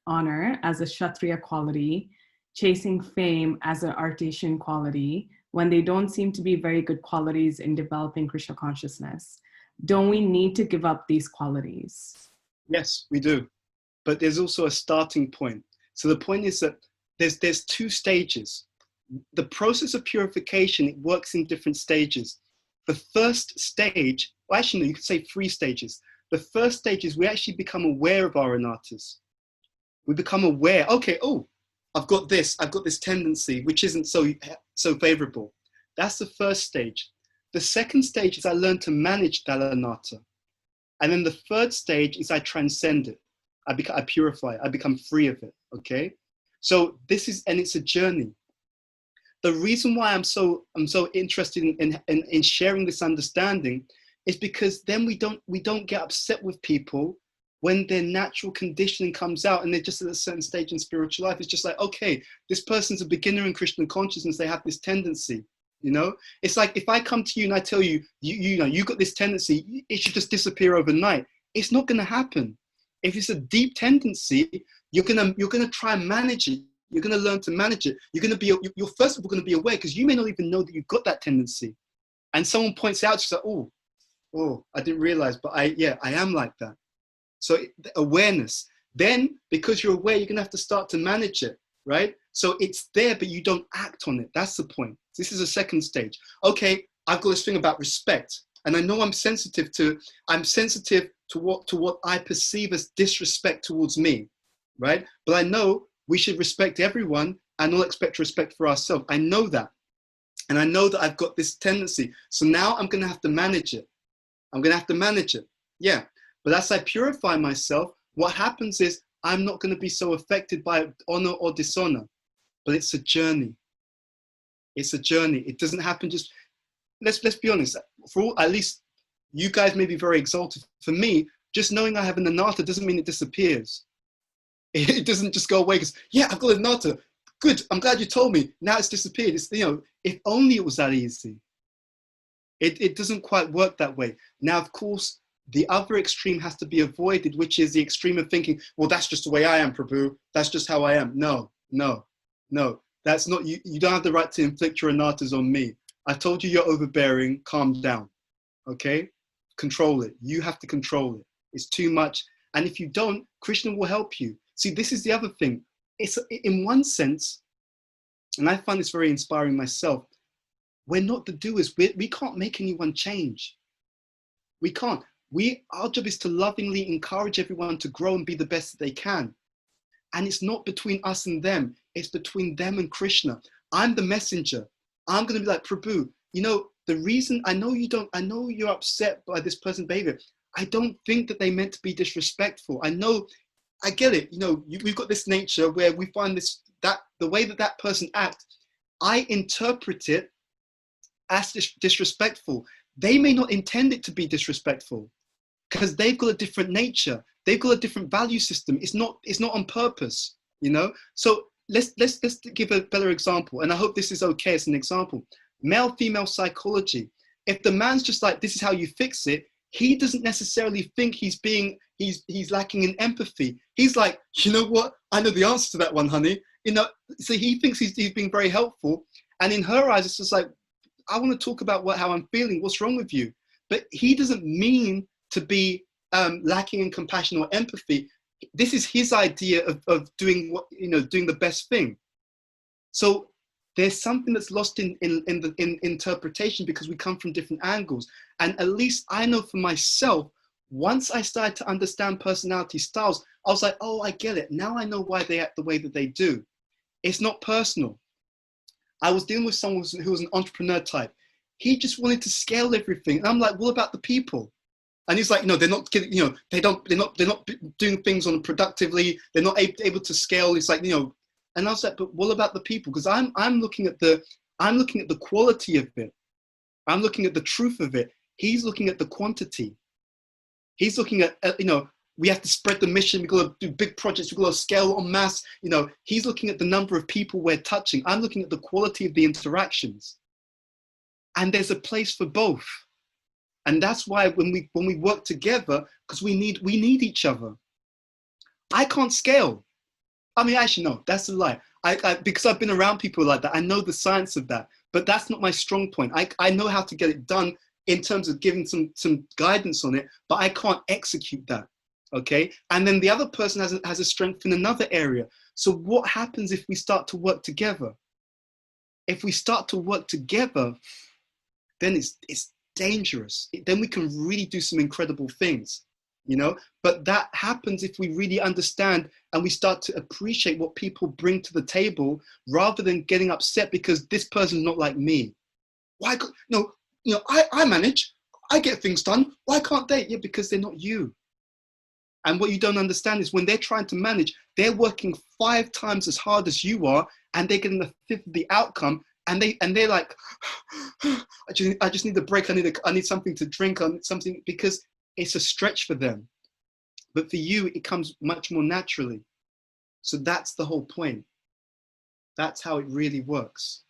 B: as a Kshatriya quality, chasing fame as an Artesian quality, when they don't seem to be very good qualities in developing Krishna consciousness? Don't we need to give up these qualities?
A: Yes, we do. But there's also a starting point. So the point is that there's 2 stages. The process of purification, it works in different stages. The first stage, well, actually, no, you could say 3 stages. The first stage is we actually become aware of our anatas. We become aware, okay, oh, I've got this tendency, which isn't so favorable. That's the first stage. The second stage is I learn to manage that anatta. And then the third stage is I transcend it. I purify it. I become free of it, okay? So it's a journey. The reason why I'm so interested in sharing this understanding is because then we don't get upset with people when their natural conditioning comes out and they're just at a certain stage in spiritual life. It's just like, okay, this person's a beginner in Krishna consciousness, they have this tendency, It's like if I come to you and I tell you, you got this tendency, it should just disappear overnight. It's not gonna happen. If it's a deep tendency, you're gonna try and manage it. You're going to learn to manage it. You're going to be, you're first of all going to be aware, because you may not even know that you've got that tendency. And someone points out, she's like, oh, I didn't realize, but I am like that. So awareness. Then, because you're aware, you're going to have to start to manage it, right? So it's there, but you don't act on it. That's the point. This is a second stage. Okay, I've got this thing about respect. And I know I'm sensitive to what I perceive as disrespect towards me, right? But I know we should respect everyone and not expect respect for ourselves. I know that. And I know that I've got this tendency. So now I'm going to have to manage it. I'm going to have to manage it. Yeah. But as I purify myself, what happens is I'm not going to be so affected by honor or dishonor. But it's a journey. It's a journey. It doesn't happen just, let's be honest, for all, at least you guys may be very exalted. For me, just knowing I have an anatta doesn't mean it disappears. It doesn't just go away because, yeah, I've got an anatta. Good, I'm glad you told me. Now it's disappeared. It's, you know, if only it was that easy. It doesn't quite work that way. Now, of course, the other extreme has to be avoided, which is the extreme of thinking, well, that's just the way I am, Prabhu. That's just how I am. No, that's not, you don't have the right to inflict your anattas on me. I told you you're overbearing, calm down, okay? Control it. You have to control it. It's too much. And if you don't, Krishna will help you. See, this is the other thing. It's in one sense, and I find this very inspiring myself, we're not the doers. We can't make anyone change. We can't. Our job is to lovingly encourage everyone to grow and be the best that they can. And it's not between us and them. It's between them and Krishna. I'm the messenger. I'm going to be like, Prabhu, you know, the reason I know you're upset by this person's behavior. I don't think that they meant to be disrespectful. I get it. You know, we've got this nature where we find that the way that person acts, I interpret it as disrespectful. They may not intend it to be disrespectful because they've got a different nature. They've got a different value system. It's not on purpose, you know? So let's give a better example. And I hope this is okay as an example. Male-female psychology. If the man's just like, this is how you fix it, he doesn't necessarily think he's lacking in empathy. He's like, you know what? I know the answer to that one, honey. You know, so he thinks he's being very helpful. And in her eyes, it's just like, I want to talk about how I'm feeling. What's wrong with you? But he doesn't mean to be lacking in compassion or empathy. This is his idea of doing doing the best thing. So there's something that's lost in interpretation because we come from different angles. And at least I know for myself, once I started to understand personality styles, I was like, oh, I get it. Now I know why they act the way that they do. It's not personal. I was dealing with someone who was an entrepreneur type. He just wanted to scale everything. And I'm like, what about the people? And he's like, no, they're not getting, you know, they're not doing things on productively. They're not able to scale. It's like, you know, and I was like, but what about the people? Because I'm looking at the quality of it. I'm looking at the truth of it. He's looking at the quantity. He's looking at, you know, we have to spread the mission. We've got to do big projects. We've got to scale en masse. You know, he's looking at the number of people we're touching. I'm looking at the quality of the interactions. And there's a place for both. And that's why when we work together, because we need each other. I can't scale. I mean, actually, no, that's a lie. Because I've been around people like that, I know the science of that. But that's not my strong point. I know how to get it done in terms of giving some guidance on it, but I can't execute that. Okay, and then the other person has a strength in another area. So what happens if we start to work together? If we start to work together, then it's dangerous. Then we can really do some incredible things, you know. But that happens if we really understand and we start to appreciate what people bring to the table, rather than getting upset because this person's not like me. Why? No, you know, I manage. I get things done. Why can't they? Yeah, because they're not you. And what you don't understand is when they're trying to manage, they're working 5 times as hard as you are, and they're getting a fifth of the outcome. And they're like, I just need a break. I need something to drink. I need something, because it's a stretch for them. But for you, it comes much more naturally. So that's the whole point. That's how it really works.